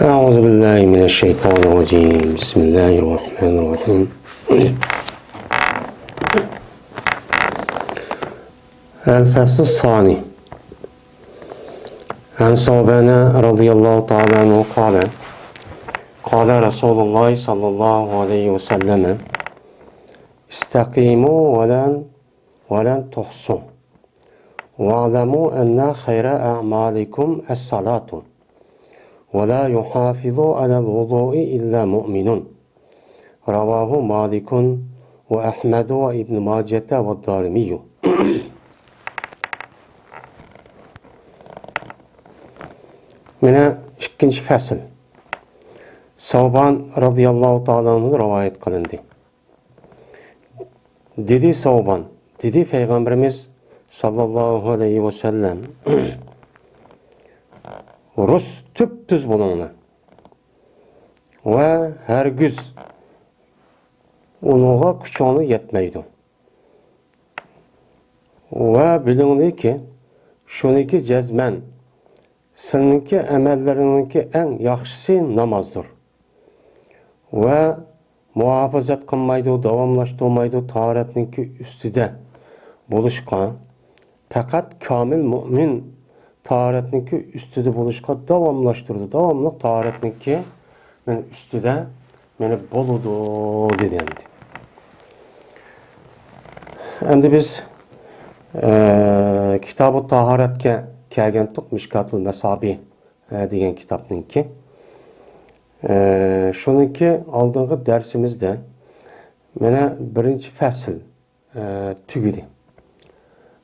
أعوذ بالله من الشيطان الرجيم بسم الله الرحمن الرحيم الفصل الثاني عن ثوبان رضي الله تعالى عنه قال رسول الله صلى الله عليه وسلم استقيموا ولن تحصوا واعلموا أن خير أعمالكم الصلاة ولا يحافظ على الوضوء إلا مؤمن رواه مالك وأحمد وابن ماجة والدارمي. Mine ikinci fasıl. Savban radıyallahu ta'ala anhu rivayet kılındı. Dedi Savban, dedi Peygamberimiz sallallahu aleyhi ve sellem Rus tüptüz bulununa ve her güz onuğa küçüğünü yetmeydi. Ve bilinli ki şuniki cezmen seninki emellerininki en yaxşısı namazdır. Ve muhafazat kılmaydı, davamlaştırmaydı taharetninki üstüde buluşkan fakat kamil mümin taharetninki üstüde buluşka davamlaştırdı. Davamlıq taharetninki meni üstüde meni boludu dedi. Endi biz Kitab-ı Taharetke kelgentik Mişkat-ı Mesabi degan kitapninki. Şununki aldığımız dersimizde mene birinci fasıl tügüdü.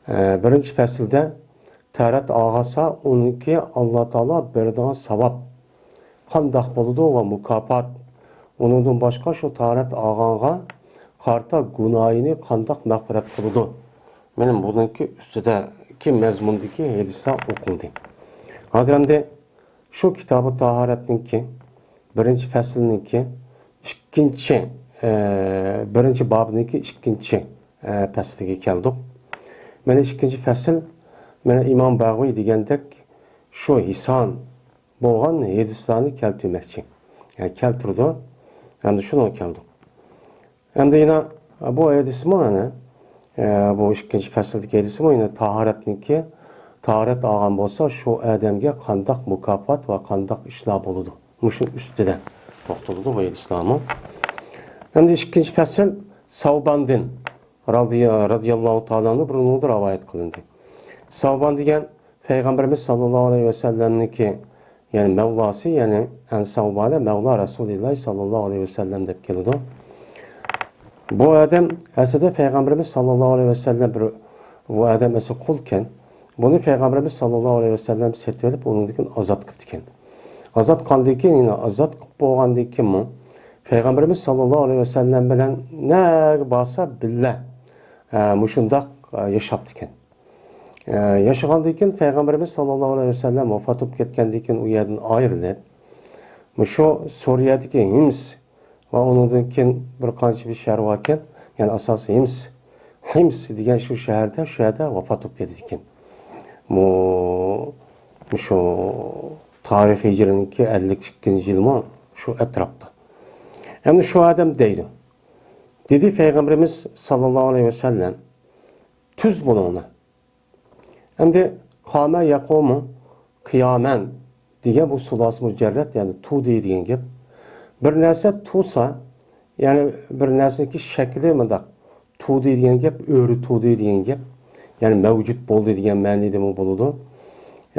Birinci fasılda taharet ağasa onunki Allah Teala berdiğin savab qandaq boludu ve mukafat onundan başka şu taharet ağanğa karta günahını qandaq mağfiret kılıdı. Benim bununki üstüdeki mezmundaki hadisler okuldu. Hadramda şu Kitab-ı Taharetninki birinci fasılninki birinci babninki ikinci fasılga keldik. Mene ikinci fasıl mene İmam Bağvi degandek şu hisan bolğan hadislarni keltirmekçi. Yani keltirdi. Yani şunu keldik. Hem de yine bu hadis mi bu ikinci fasıldaki hadis mi yine taharetninki taharet ağam bolsa şu adamga qandaq mukafat ve qandaq işler boludu. Muşun üstüde toxtuldu bu hadislarni. Hem de ikinci fasıl Savban'dan radıyallahu ta'ala bunu rivayet kılındı. Savban degan Peygamberimiz sallallahu aleyhi ve sellem'ninki yani Mevlası yani en Savban'a Mevla Resulullah sallallahu aleyhi ve sellem deb keldi. Bu adam aslında Peygamberimiz sallallahu aleyhi ve sellem bu adam esa kulken bunu Peygamberimiz sallallahu aleyhi ve sellem setvelip onundikin azat kıptı eken. Azat kandikin yine azat kıp boğandikin mi? Peygamberimiz sallallahu aleyhi ve sellem bilen ne basa billah muşundaq yaşaptı eken. Yaşagandan Peygamberimiz sallallahu aleyhi ve sellem vafat etip ketgandan u yerden ayrılıp şu Suriyadagi Hims ve onundan keyin bir qancha bir shahar bor ekan. Yani asası Hims degan şu yerda vafat etip ketdi ekan. Şu tarix hicriniki 52-yil mi şu etrafta. Yani şu adam deydi. Dedi Peygamberimiz sallallahu aleyhi ve sellem tüz bulununa. Hem de kâme yakumu kıyamen diye bu sulası mücerret yani tu deyen gep. Bir narsa tusa yani bir narsadaki şekli mıdak tu deyen gep öğrü tu deyen gep. Yani mevcut boldu deyen ma'nida mi boludu.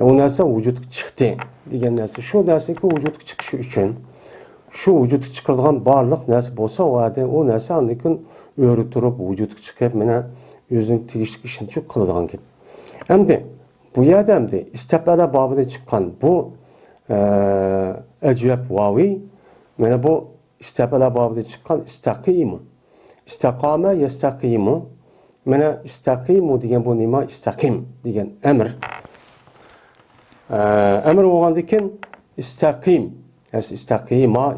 O narsa vücutga chiqdi degan narsa. Şu narsadagi vücutga chiqishi uchun şu vücutga chiqaradigan barliq narsa bo'lsa o narsa andikin öğrü turib vücutga chiqib mana o'zining tegishli ishini qiladigan gap. Hem de bu yerdemde istepade babına çıkan bu ecvep vavi yani bu istepade babına çıkan istakimu istakame yestakimu yani istakimu diyen bu nima istakim diyen emir emir oğandikin istakim yani istakimu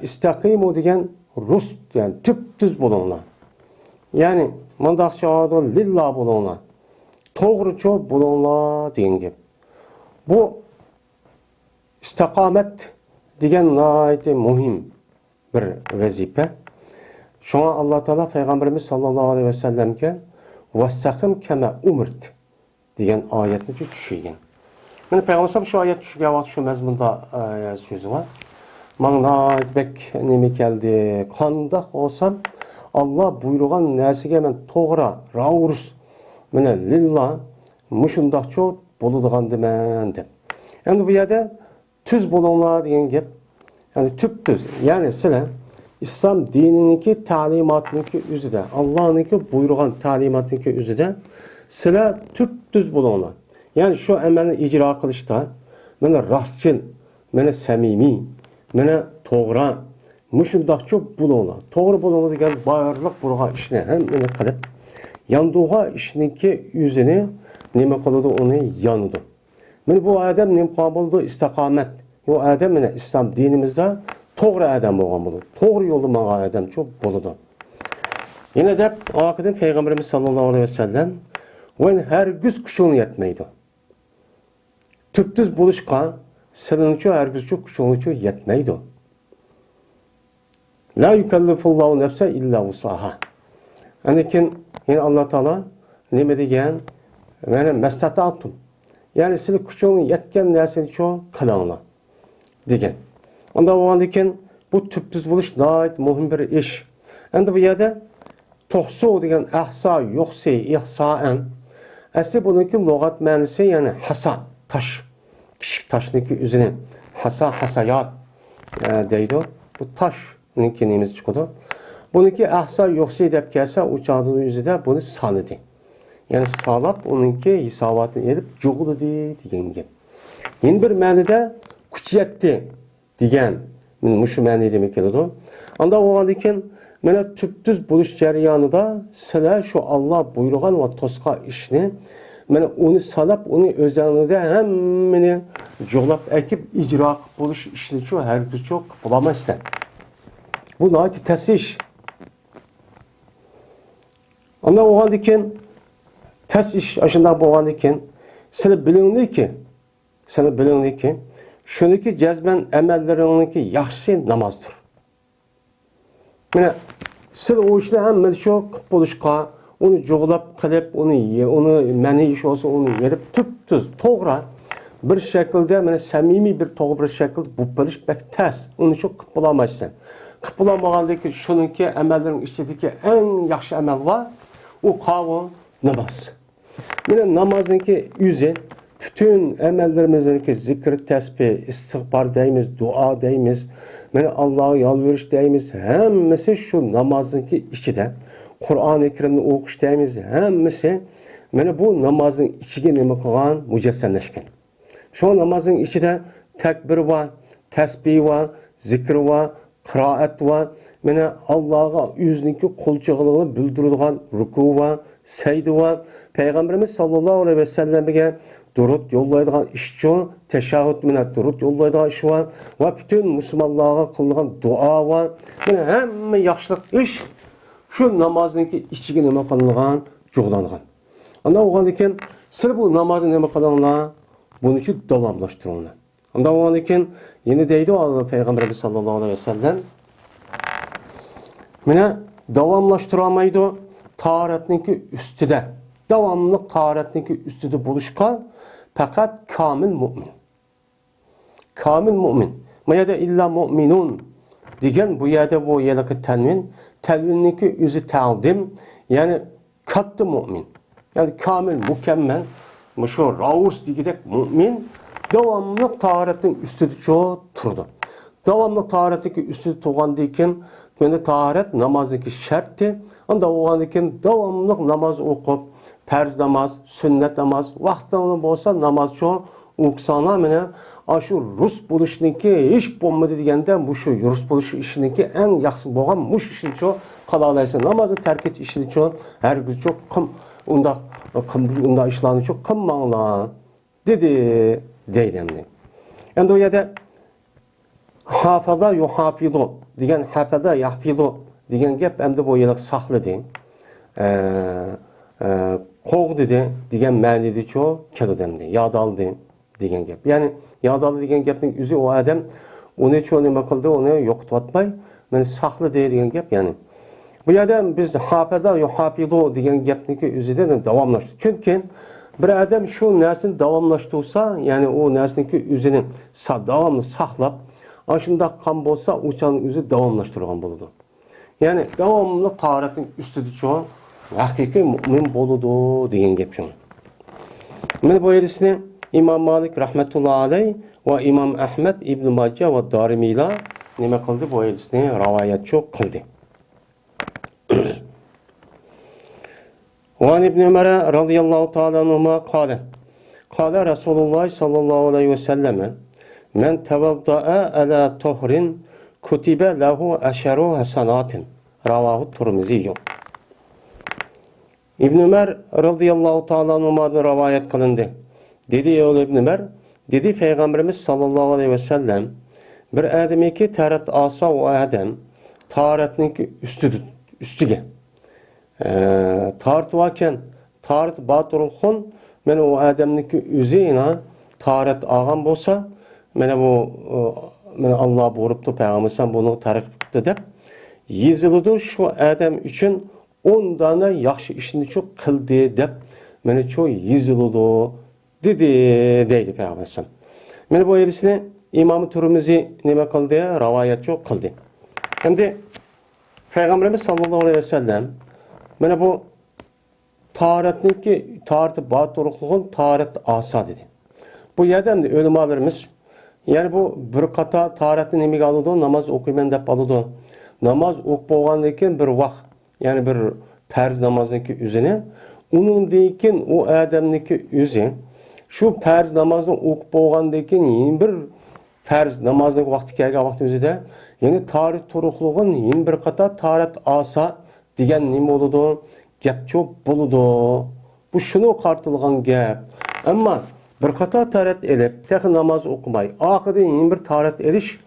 istakimu diyen Rus yani tüp düz bulunla yani mandaqça adı lillah bulunla toğrucu bulunla deyen gep. Bu İstikamet degan nayeti muhim bir vazife. Şuna Allah Teala Peygamberimiz sallallahu aleyhi ve sellem'e "Vastaqim kema umirt" degan oyatni tushirgan. Meni Peygamber şu oyat tushgan vaqt shu mazmunda so'zi bor. Manga bek nima keldi? Qandoq olsam Allah buyurgan narsaga men to'g'ri, ravurs, mana lillah mushundaqcha bo'ladigandiman deb. Endi bu yerda tuz bo'linglar degan gap. Yani tüp tuz. Yani sizlar İslam dininiki ta'limatniki üzerinde, Allah'ınki buyurgan ta'limatniki üzerinde sizlar tüp tuz bo'linglar. Yani şu amelni icra qilishda mana rostchil, mana samimiy, mana to'g'ri, mushundaqcha bo'linglar. To'g'ri bo'linglar degan barliq burg'a ishni hammani qilib, yanduğa ishniki yüzini nima qiladi uni yanidi. Mana bu odam nima qildi? Istiqomat. Bu adam mana İslam dinimizde to'g'ri adam bo'lgan bo'ladi. To'g'ri yo'lda mangan adam çok bo'ladi. Yine de oqidan Peygamberimiz sallallahu aleyhi ve sellem "Ven hergiz kuchun yetmeydi." Tüptüz buluşqa silinço hergiz çok kuchunço yetmeydi. La yukallifullahu nefse illa vusaha. Anikin yine Allah Teala nima degan? Mana mastata'tum. Yani siz kuchun yetgan narsani çok qilinglar degan. Onda oğandikin bu tüptüz buluş nayet muhim bir iş. Endi bu yerde tohsu degan ahsa, yoxsi, ihsaen. Asli bununki lügat manisi yani hasa, taş. Kişik taşniki üzerine hasa, hasayat deydi. Bu taş ninki neyimiz çıkıyordu. Bununki ahsa, yoxsi dep gelse uçağının yüzüde bunu sanıdı. Yani salap onunki hisabatını edip çoğulu degan gibi. Yeni bir manide kuchiyatdi degan mushu ma'ni demek keladi. Anda o'g'andikin mana tüptüz buluş jarayonida sizlar şu Allah buyurgan va to'sqa ishni mana uni sanab uni o'zingizda hammani jo'lab ekib ijro qilib bo'lish ishni shu hargiz çok qilolmasdan. Bu nayt tasish. Anda o'g'andikin tas ish ashunda bo'lgandikin sizlar bilingki şuniki cezben emellerinki yaxshi namazdır. Mana siz o işni hammasi shu qilib bo'lishqa, uni jo'g'lab qilib, uni mani ish olsa uni yerib tüptüz, to'g'ri bir shaklda mana samimiy bir to'g'ri bir shakl bu bo'lish bak tas. Uni shu qilib bo'lolmaysan. Qilib bo'lolmagandan keyin shuniki amallarning ichidagi eng yaxshi amal var, o qavu namaz. Mana namozniki yüzü bütün emellerimizdeki zikr, tesbih, istiğfar deyimiz, dua deyimiz, yani Allah'a yalvarış deyimiz, hemmisi şu namazınki içinde, Kur'an-ı Kerim'ni okuş deyimiz, hemmisi, yani bu namazın içine nima qilgan mücessemleşken. Şu namazın içinde tekbir var, tesbih var, zikr var, kıraat var, yani Allah'a yüzünki kulçağılığını bildirilgan ruku var, secde var. Peygamberimiz sallallahu aleyhi ve sellem'e durut yollaydigan iş şu, teşahhüd minnet durut yollaydigan iş var ve bütün Müslümanlığa kılıngan dua var. Yani hem yaxşılık iş şu namazınki içine nima kılıngan jo'g'langan. Anda o'g'andikin siz bu namazı nima qilinglar, bunu için davamlaştırыңlar. Anda o'g'andikin yine deydi Allah Peygamberimiz sallallahu aleyhi ve sellem mana davamlaştıramaydı taharetninki üstüde. Devamlı taharetninki üstüde buluşqa fakat kamil mümin. Kamil mümin. Bu yerde illa müminun degan bu yerde bu yerdeki tenvin. Tenvinniki yüzü ta'dim. Yani kattı mümin. Yani kamil, mükemmel. Şu ravus digidek mümin. Devamlı taharetin üstüde çoğu turdu. Devamlı taharetninki üstüde tuğandayken yani taharet namazdaki şarttı. Onda oğandakin devamlı namaz okup farz namaz, sünnet namaz, vaqtında bolsa namaz şu uksana mene aşı Rus buluşniki iş bo'lmadi deganda bu şu Rus buluş işiniki en yaxshi bo'lgan mush ishni şu qalalaysa namazı terk et işini şu hergiz çok qim unda ishlarni çok qilmanglar dedi deydimdi. Endi o yerda hafaza yuhafidu degan hafaza yahfidu degan gap endi bu yerda saqladi. Qo'g dedi degan ma'nida cho keldi, yod oldi degan gap. Ya'ni yodali degan gapning o'zi u odam uni cho'ni nima qildi, uni yo'qotib atmay, meni saqla degan gap. Ya'ni bu yerda biz hafada yo hafidu degan gapniki o'zida davomlashdi. Chunki bir odam shu narsani davomlashtirsa, ya'ni u narsaniki o'zini davomli saqlab, shundoq qilgan bo'lsa, o'chani o'zi davomlashtirgan bo'ladi. Ya'ni davomli tahoratning ustida chu haqiqiy mu'min bo'ladi degan gap shu. Mana bu hadisni İmam Malik rahmetullah alayh ve İmam Ahmed İbn Majah ve Darimiylar nima qildi? Bu hadisni rivoyat qildi. وعن ابن عمر رضي الله تعالى عنهما قال رسول الله صلى الله عليه وسلم من توضأ على طهر كتب له عشر حسنات رواه الترمذي. İbn Ömer radıyallahu ta'ala anhuma'dan rivayet kılındı. Dedi ya İbn Ömer, dedi Peygamberimiz sallallahu aleyhi ve sellem bir adamiki taharet asa o adam taharetninki üstüge. Taharet varken taharet batırılğın mene o adamninki üzerine taharet ağam bolsa mene bu mene Allah buyuruptu Peygamberimiz bunu tarif etti dep yazılıdı şu adam için 10 tane yaxşı işini çok kıldı dep mene çok yazılıdı dedi deydi Peygamberimiz. Mene bu hadisini İmam-ı Tirmizi nime kıldı? Rivayet çok kıldı. Hem de Peygamberimiz sallallahu aleyhi ve sellem mene bu taharetninki tahareti batırlıqlığın taharet asa dedi. Bu yerden de ulemalarımız yani bu bir kata taharetni nimeге alıdı, namaz okuyman dep alıdı. Namaz okup bolgandan keyin bir vaqt, yani bir farz namazınki üzerine onun deyken o adamniki özü şu farz namazını okup bolgandan keyin yeni bir farz namazının vaqti kelgan vaqt özüde yani taharet turuqlığın yeni bir kata taharet asa degan nima bo'ladi? Gap çok bo'ladi. Bu şunu qartilgan gap. Ama bir qator taharet elib, tek namaz okumay, oxirida yeni bir taharet elish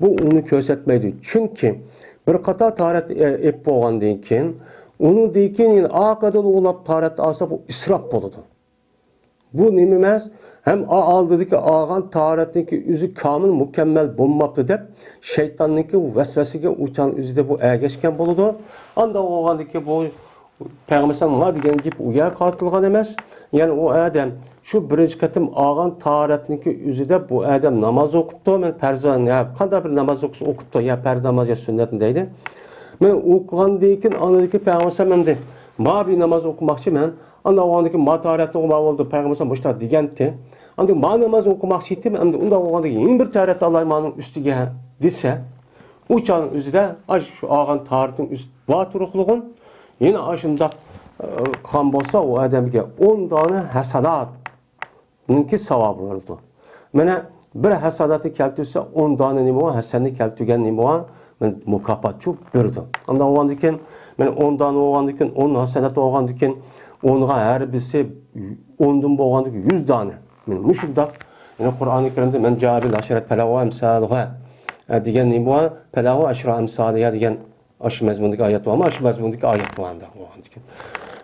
bu onu ko'rsatmaydi. Çünkü bir qator taharet elib bo'lgandan keyin onu deyken oxirida ulab taharet alsa bu israf bo'ladi. Bu nima emas? Hem aldığındaki ağan taharetindeki üzü kamil mükemmel bulmaptı dep şeytanniki vesvesige uçan üzüde bu ergeçken buludu. Anda o ağandaki bu Peygamber'in var degen gibi uyar kartılgan emez. Yani o adam şu birinci katım ağan taharetindeki üzüde bu adam namaz okuttu. Ben perzan ya kadar bir namaz okuttu ya perz namaz ya sünnetindeydi. Ben okugan deyken anadaki Peygamber'in de ma bir namaz okumakçı ben anda o andaki ma taharetini okumak oldu. Peygamber'in başta digenti. Anda ma namaz okumak şeytim. Anda o andaki yeni bir taharet Allah'ın üstüge dese uçağın üzüde şu ağan taharetin üst batırıqlığın yine aşında kan bolsa o adamga 10 tane hasanat ninki savabı oldu. Mene bir hasanatı keltirse 10 tane nima var, hasanatı keltirgen nima var, men mukafat çok berdi. Anda oğandiken men 10 tane oğandiken 10 hasanat oğandiken onga her birisi 10'dan bolgandiken 100 tane. Men muşundak yine Kur'an-ı Kerim'de men cabil aşiret pelava emsaluha degan nima var, pelava aşra emsaluha degan aşı mezmundaki ayet var ama aşı mezmundaki ayet var da.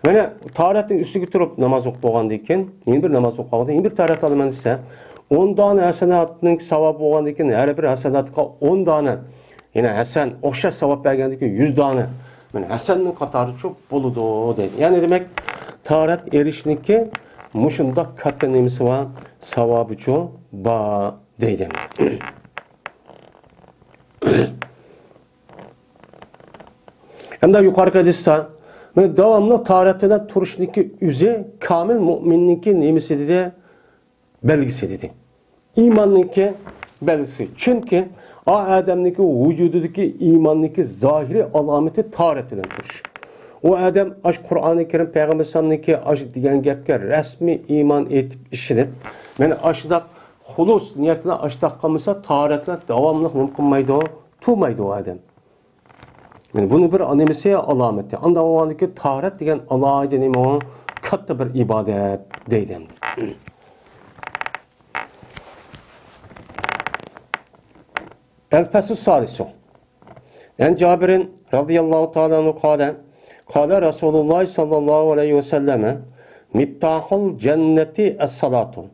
Mene taharetin üstüge turup namaz okup bolgandan keyin, yeni bir namaz okuganda, yeni bir taharet alıman ise 10 tane hasanatning savabı bolgandan keyin her bir hasanatga 10 tane yine hasan o'xshash savab bergandan keyin 100 tane. Mene hasanning qatori çok bo'ladi deydi. Yani demek taharet erishniki mushunda katta nimasi var, savabı çok ba deydi. Hem de yukarı hadis'ten devamlı taharetine turuşniki üze kamil müminniki nimesi dedi belgisi dedi. İmanniki belgisi. Çünkü adamniki vücudundaki imanniki zahiri alameti taharetine turuş. O adam aş Kur'an-ı Kerim Peygamber sallallahu aş diyen gapga resmi iman etip işinip men aşda hulus niyetine aşda kalmışsa taharetle devamlı mümkün maydı, tumaydı o adam. Yani bunu bir animesiye alameti. Anda o andaki taharet degen Allah'a denim o katta bir ibadet deydemdir. El-Fesus Salisu. Yani Cabir'in radıyallahu ta'ala anhu kâle Resulullah sallallahu aleyhi ve selleme miftahul cenneti es-salatu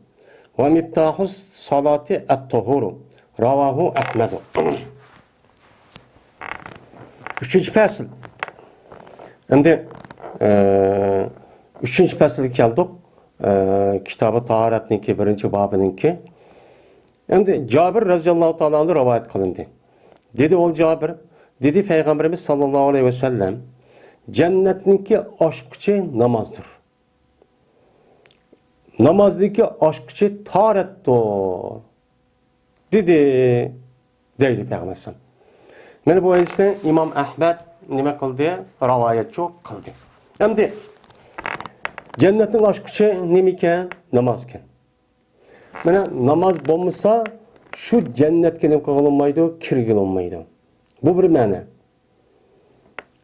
Ve miftahus salati et-tuhuru. Ravahu Ahmedu. Üçüncü fasıl. Şimdi üçüncü fasılga keldik. Kitabı taharatniki birinci babınınki. Şimdi Cabir radıyallahu ta'ala anhu rivayet kılındı. Dedi ol Cabir, dedi Peygamberimiz sallallahu aleyhi ve sellem, cennetninki aşkçı namazdır. Namazdaki aşkçı taharettir. Dedi, deydi Peygamberimiz. Mene bu hadisni İmam Ahmed nima qildi? Rivayetçi qildi. Endi cennetning aşkçı nima ekan? Namoz ekan. Mana namoz bo'lmasa shu jannatga nima qilinmaydi, kirgizilmaydi. Bu bir ma'no.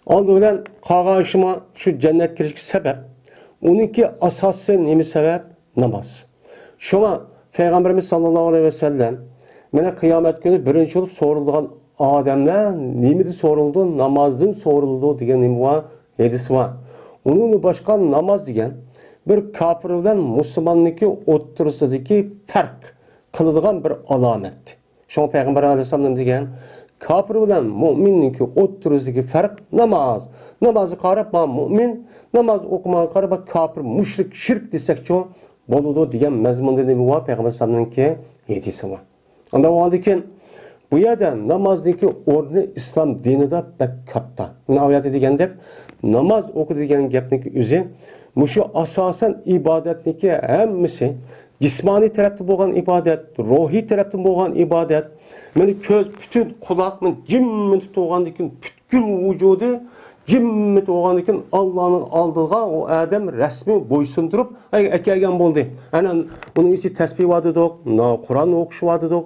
Oldi bilan qolgan ishima shu jannatga kirishga sabab, uniki asosi nima sabab? Namoz. Shunga Peygamberimiz sallallohu alayhi ve sellem mana qiyomat kuni birinchi bo'lib so'rilgan odamlar nimada so'rildi? Namozdan so'rildi degan nima bor? Hadis bor. Uning boshqa namoz degan bir kafir bilan musulmonniki o'rtasidagi farq qiladigan bir alomat. Shunga Payg'ambar alayhisalom degan, kafir bilan mu'minniki o'rtasidagi farq namoz. Namozni qarab, mu'min, namoz o'qimagan qarab kafir, mushrik, shirk desakchi bo'ladi degan mazmunda nima bor? Payg'ambar alayhisalomniki hadisi bor. Unda o'ldikin bu yerda namozniki o'rni islom dinida bak katta. Navoiyat degandek namoz o'qidigan gapniki o'zi mushu asosan ibodatniki hammasi jismoniy tarafdan bo'lgan ibodat, ruhiy tarafdan bo'lgan ibodat. Meni ko'z, bütün quloqni jimmi tutgandan keyin butkul vujudi jimmi tutgandan keyin Allohning oldiga o odam rasmiy bo'ysundirib akagan bo'ldi. Ana uning ichi tasbih vadidoq, Qur'on o'qish vadidoq.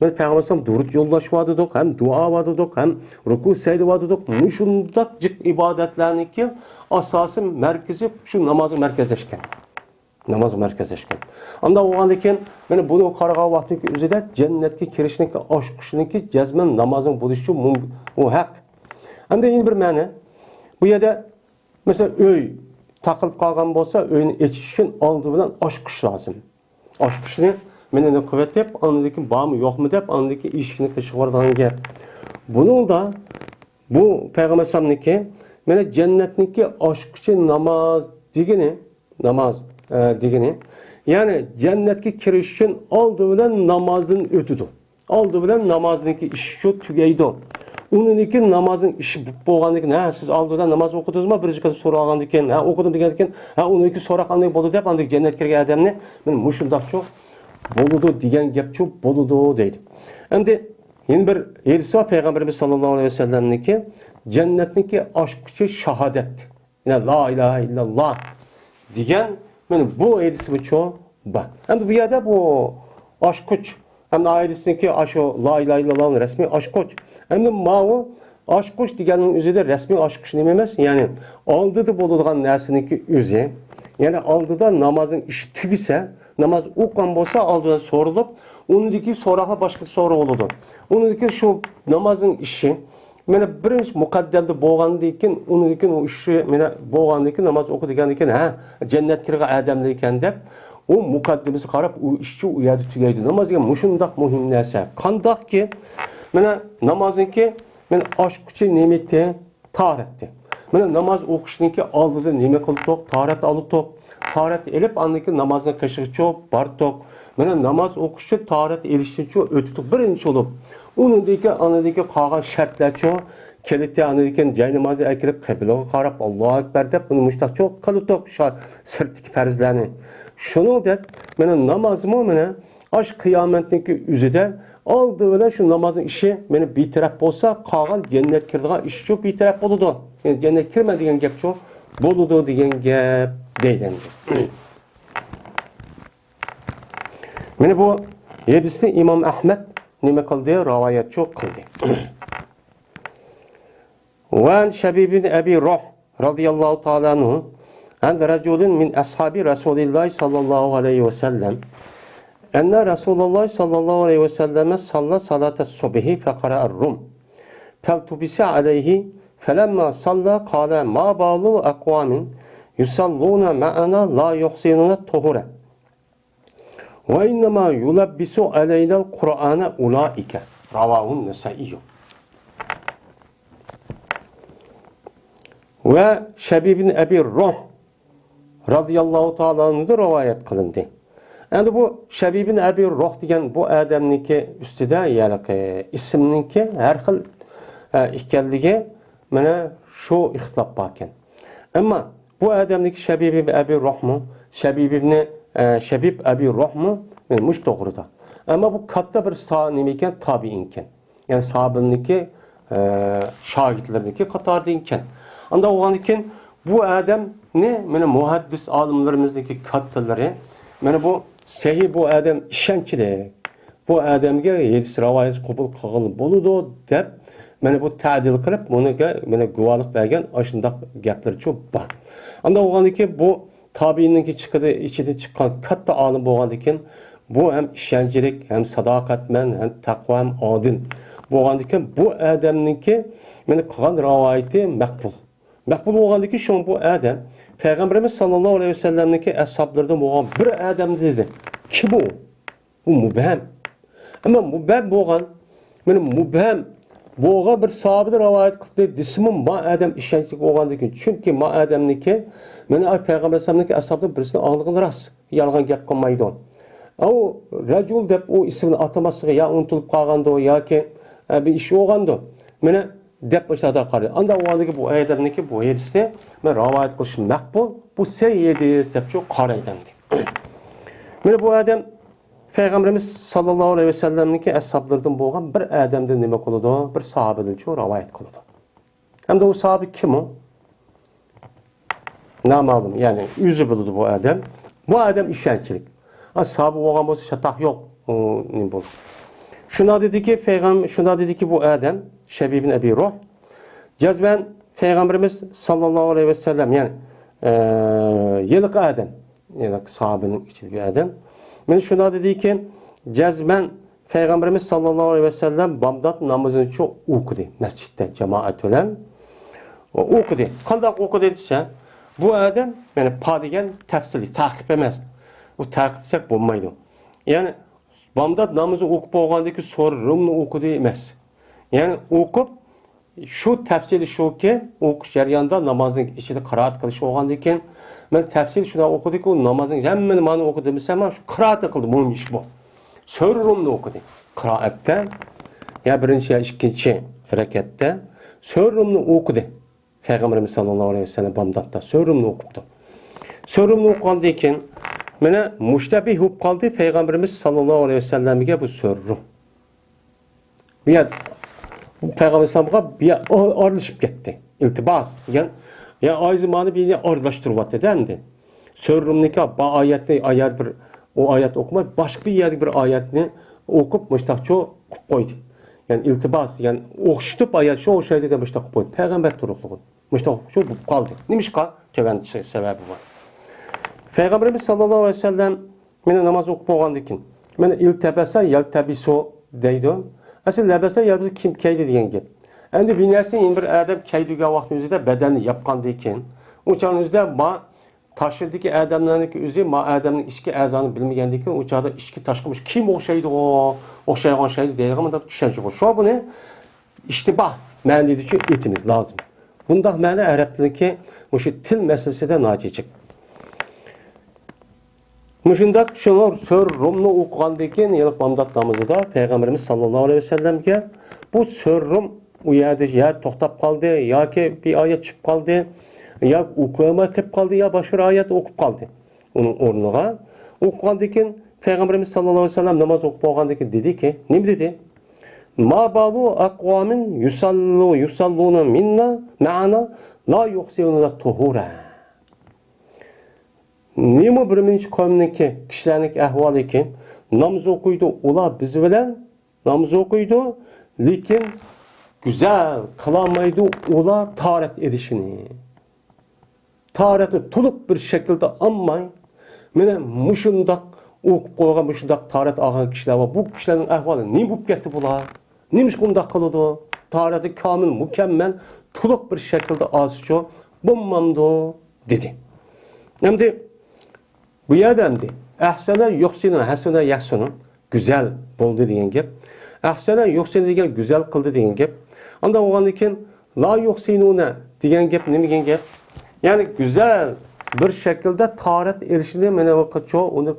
Men Peygamberim durut yollaşmadık, hem dua vadık, hem ruku secde vadık. Muşundak cik ibadetlerindeki asası merkezi şu namazı merkezleşken. Namaz merkezleşken. Anda o andaki beni bunu karga vaktiki üzere cennetki kirişindeki aşkışındaki cezmen namazın buluşu o hak. Hem de yeni bir mene. Bu yerde mesela öy takılıp kalgan olsa öyünü geçiş için aldığından aşkış lazım. Aşkışını meni kuvvet deb, anadaki bağ mı yok mu deb, anadaki işini kışık vardan gap. Bunun da bu Peygamber sallamniki meni cennetniki aşkçı namaz digini, yani cennetki kiriş için aldı bilen namazın ötüdü. Aldı bilen namazniki iş şu tügeydi. Ununki namazın işi bo'lgandan ha siz aldıdan namaz o'qidingizmi? Birinchi qilib so'ragandan keyin, ha o'qidim degandan keyin, ha uniki so'raqanday bo'ldi deb, andak jannatga kirgan odamni men mushundaqcho boludu diyen gapçu boludu deydi. Endi yeni bir hadis var Peygamberimiz sallallahu aleyhi ve sellem'niki cennetniki aşkçı şahadet. Yani la ilahe illallah diyen benim bu hadisi bu çoğu var. Endi bu yerde bu aşkıç hem de hadisindeki aşı la ilahe illallah'ın resmi aşkıç. Hem de mavu aşkıç diyenin üzerinde resmi aşkıç dememez. Yani aldı da boluduğun nesindeki üzeri. Yani aldı da namazın işi tüvise namaz o'qigan bo'lsa oldidan so'rilib, uniki so'roqlar boshqa so'roq bo'ladi. Uniki shu namozning ishi meni birinchi muqaddamda bo'lgandan keyin, uniki o ishi meni bo'lgandan keyin namoz o'qigandan keyin ha jannatga kirgan odamlar ekan deb u muqaddimasi qarab u ishchi u yerda tugaydi. Namozga mushundaq muhim narsa. Qandaqki mana namozniki men oshquchi nemati tahoratdi. Mana namoz o'qishniki oldida nima qildik? Tahorat oldik. Taharet elip andaki namazın kaşığı çok bartok. Mana namaz okuşu taharet elişti çok ötütük birinci olup. Onundaki anadaki kalan şartlar çok. Kelite anadaki cay namazı ekirip kıblağa karab Allahu Ekber dep bunu müştak çok kalıtok sırtiki ferzlerini. Şunu dep mana namazımı mana aş kıyametindeki üzüde aldı bilen şu namazın işi beni bir taraf olsa kalan cennet kirdiği iş çok bir taraf oldu. Yani cennet kirmediğin gap çok boludu diyen gap deylendi. Mene bu hadisni İmam Ahmed nima qildi? Rivayet çok qildi. Van Shabib bin Abi Ruh radıyallahu ta'ala anhu and rajulun min ashabi Rasulillah sallallahu aleyhi ve sellem enne Rasulullah sallallahu aleyhi ve sellem salla salatas subhi faqara'ar rum faltubisa aleyhi felemma salla qala ma balu aqwamin yusalluna ma'ana la yuhsinuna tuhura Ve innema yulabbisu aleynel Kur'ane ulaike. Ravahun Nesaiyyum. Ve Şebib bin Ebi Ruh radıyallahu ta'ala'nın da rivayet kılındı. Yani bu Şebib bin Ebi Ruh degan bu adamniki üstüde yani isimninki her xil ikkenligi mana şu ixtilaf barken. Ama bu adamniki Şebib bin Ebi Ruh mu? Şebib Ebi Ruh mu? Men muş doğruda. Ama bu katta bir sahanim iken tabiinken. Yani sahabiniki şagitleriniki katarda iken. Anda o iken bu adam ne? Mana muhaddis alimlerimizdeki kattaları mana bu sahih bu adam işenkidir. Bu adamga yedis rivayet qabul qilgan boludu deb mana bu ta'dil qilib buniga mana guvohlik bergan ashundaq gaplar çok bor. Anda o'g'andiki bu tabiinniki chiqadi ichida chiqqan katta olim bo'lgandan keyin bu hem ishonchlik, hem sadoqatman, hem taqvo, hem odil bo'lgandan keyin bu odamniki mana qilgan rivoyati maqbul. Maqbul bo'lgandan keyin shu bu odam Peygamberimiz sallallahu aleyhi ve sellem'deki ashablardan olan bir adam dedi. Kim o? Bu mübhem. Ama mübhem boğan, benim mübhem boğa bir sahabede rivayet kıldı. Dismin ma adam işençlik olgandıkken. Çünkü ma adamniki, beni Peygamber sallallahu ashabdan birisini ağlıqın rast. Yalgan gap qılmaydı on. O racul dep o ismini atamasıga ya unutulup qalgandı ya ki bir iş olgandı. Mene dep başladı qarı. Anda o andaki bu adamniki bu hadisde men rivayet qilish maqbul. Bu seyyidi dep çok qaraydandı. Mene bu adam Peygamberimiz sallallahu aleyhi ve sellem'deki ashablardan bo'lgan bir adamdan nima qiladi? Bir sahabadan çok rivayet qiladi. Hem de o sahabe kim o? Namalum yani yüzü buldu bu adam. Bu adam işençilik. Sahabe bo'lgan bo'lsa şataq yok. Ne bu? Şuna dedi ki Peygamber şuna dedi ki bu adam Şebib bin Ebi Ruh cezben Peygamberimiz sallallahu aleyhi ve sellem yani yıllık adam yani sahabenin içinde bir adam. Ben şuna dedi ki cezben Peygamberimiz sallallahu aleyhi ve sellem Bağdat namazını çok okudu mescitte cemaat olan okudu. Kandak okudu dediyse bu adam yani padigen tefsili takip etmez. Bu takip etsek bulmaydı. Yani Bağdat namazı okup olgandaki sorumlu okudu emas. Yani okup şu tefsiri şu ki okuş jarayonida namazın içinde qiraat qilish olgandan keyin men tefsir şuna okudik o namazın hemmeni mani okudu mesela şu qiraat qildi bu iş bu. Sorumlu okudu. Qiraatda ya birinchi ya ikkinchi harakatda sorumlu okudu. Peygamberimiz sallallahu aleyhi ve sellem Bağdatda sorumlu okuptu. Sorumlu okugandan keyin mana mushtabih bo'lib qoldi Peygamberimiz sallallahu aleyhi ve sellem'e bu sorum. Bir Peygamber sallallahu bir aralışıp gitti. İltibas. Yani ya ay zamanı bir aralıştırıp dendi. Sorumluluk'a ba ayet bir o ayet okumak başka bir yerde bir ayetini okup müştakçı koydu. Yani iltibas yani okşutup ayet şu o şeyde de müştak koydu. Peygamber turukluğun. Müştak şu kaldı. Neymiş ka? Töven sebebi var. Peygamberimiz sallallahu aleyhi ve sellem mene namaz okup olgandıkin. Mene iltebese yeltebiso deydi. Aslında lebese yelbisi kim keydi diyen gep. Endi binersin bir adam keydiga vaqtımızda bedeni yapqandıkin. Uçağınızda ma taşıdaki adamlarınki özü ma adamın içki azanı bilmegendikin uçağda içki taşımış. Kim o şeydi o? O şeygan şeydi deyilgan da düşünce o. Şu bu ne? İştibah. Men dedi ki etimiz lazım. Bunda məni Arap dilindeki bu til meselesinde naticik. Müşündak şunu sörrumnu okuğandakin yılıq Bağdat namazıda Peygamberimiz sallallahu aleyhi ve sellem'e bu sörrum u yerde ya toxtab qaldı ya ki bir ayet çıkıp qaldı ya okuyama kep qaldı ya başka ayet okup qaldı. Onun ornuğa okuğandakin Peygamberimiz sallallahu aleyhi ve sellem namaz okup olgandakin dedi ki ne dedi? Ma balu aqwamin yusalluna minna ma'ana la yuhsinuna tuhura. Nima birinchi qavmniki kishilarning ahvoli ki namaz o'qiydi, ular biz bilan namaz o'qiydi, lekin güzel qilolmaydi ular taharat edishini. Taharatni to'liq bir shaklda olmay, mana mushundaq o'qib qo'ygan mushundaq taharat olgan kishilar va bu kishilarning ahvoli nima bo'lib ketdi bular? Nimish bundaq qiladi? Taharati komil, mukammal, to'liq bir shaklda olsa bo'lmamdi dedi. Endi bu adamdi. Ahsana yuhsinu hasuna yahsunu. Güzel oldu degan gap. Ahsana yuhsinu degan güzel qildi degan gap. Anda o'g'andan keyin la yuhsinuna degan gap nima degan gap? Ya'ni güzel bir şekilde taharet erişini mana vaqtcha uni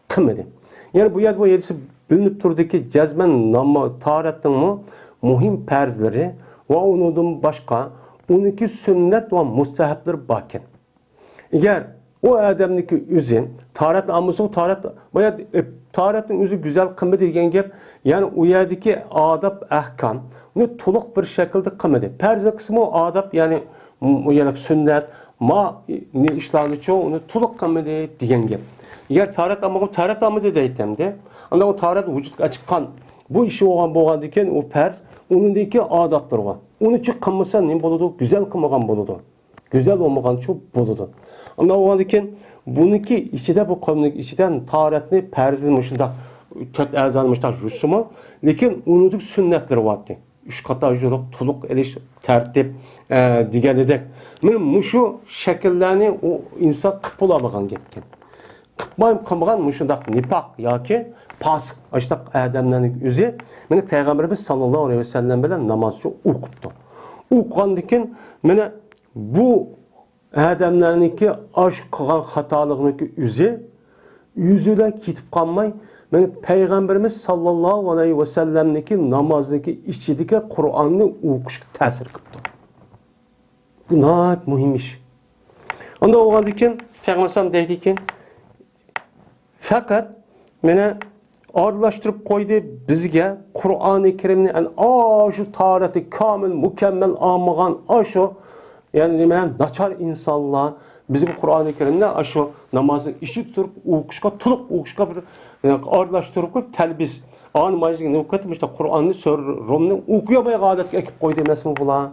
qilmadi. Yani bu yer bu yerisi bilinib turdiki cezmen namı taharetning muhim farzlari ve onundan başka 12 sünnet ve mustahaplar bakin. Eğer o adamniki özü taharet amısı taharetin özü güzel kılmadı degan gap, yani o yerdeki adab ahkam bunu to'liq bir şekilde qilmadi. Farz kısmı o adab, yani o yerdeki sünnet ma ne işlarni onu to'liq qilmadi degan gap. Eğer taharet amıdı deytemdi, anda o taharet vücutga chiqqan bu işi bo'lgan ekan, o farz onundaki adablar var. Onu çık kılmasa ne buludu? Güzel kılmagan buludu. Güzel olmagan çok buludu. Ama o halde bununki içinde bu konunun içinden taharetini perzilmişinde ket ezanmışlar Rusuma. Lakin unutuk sünnetleri vardı. Üç kata juruk, tuluk eliş, tertip, diğer edek. Benim muşu şekillerini o insan kıpılamagan gepken. Kıpılamagan muşundak nipak ya ki pasık açtık adamların özü. Beni Peygamberimiz sallallahu aleyhi ve sellem bilen namazcı okuttu. Okugandıkken beni bu adamlarınki aşk kılgan hatalığındaki özü yüzüyle kitip kalmay. Beni Peygamberimiz sallallahu aleyhi ve sellem'deki namazdaki içindeki Kur'an'ı okuşu tesir kıptı. Bu nayet mühim iş. Onda okugandıkken Peygamber deydikken fakat meni ağırlaştırıp koydu bizge Kur'an-ı Kerim'ni yani şu tahareti kamil, mükemmel almagan şu yani naçar insanlar bizi bu Kur'an-ı Kerim'de şu namazı işi tutup okuşka, tulup okuşka bir yani ağırlaştırıp koyup telbiz. Ağın mayızı ne okuyatım işte Kur'an'ı Rom'unu okuyamaya adet ekip koydu mesela bula.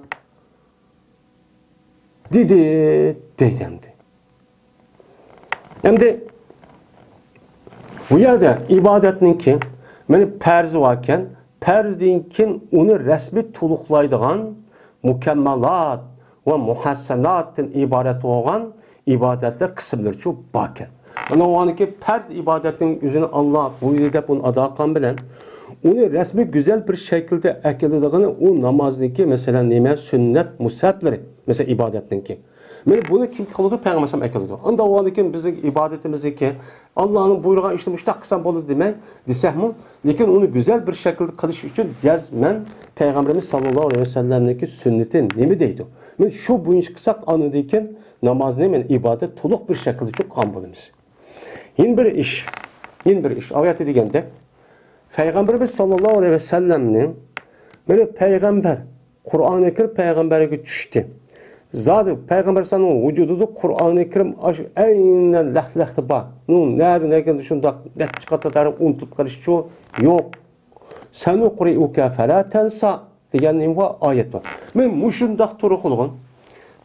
Dedemdi. Hem de bu yerde ibadetninki meni perzi varken perzdinkin onu resmi tuluqlaydigan mükemmelat ve muhassanatın ibaret olan ibadetler kısımları çok baken. Ana o anki perz ibadetin yüzünü Allah buyuruyor da bunu adakan bilen onu resmi güzel bir şekilde ekledikini o namazdaki mesela neme sünnet musabları mesela ibadetninki. Yani bunu kim kıldı? Peygamber ekildi. Anda o halde bizim ibadetimizdeki Allah'ın buyruğuna işte müştak kısan bolu demek desek mi? Lakin onu güzel bir şekilde kılış için cezmen Peygamberimiz sallallahu aleyhi ve sellem'deki sünnetin nemi deydi? Yani şu bu iş kısak anıdayken namaz nemen ibadet toluk bir şekilde çok kambulumuz. Yeni bir iş. Ayet edigende Peygamberimiz sallallahu aleyhi ve sellem'nin böyle peygamber Kur'an-ı Kerim peygamber'e düştü. Zaten Peygamber sallallahu vücududa Kur'an-ı Kerim aynen lahlahta bak. Nereden şundak net çıkartatarım unutup karışçı yok. Sen okuyuka fela tensa degan var ayet var. Men muşundak turu kılgın.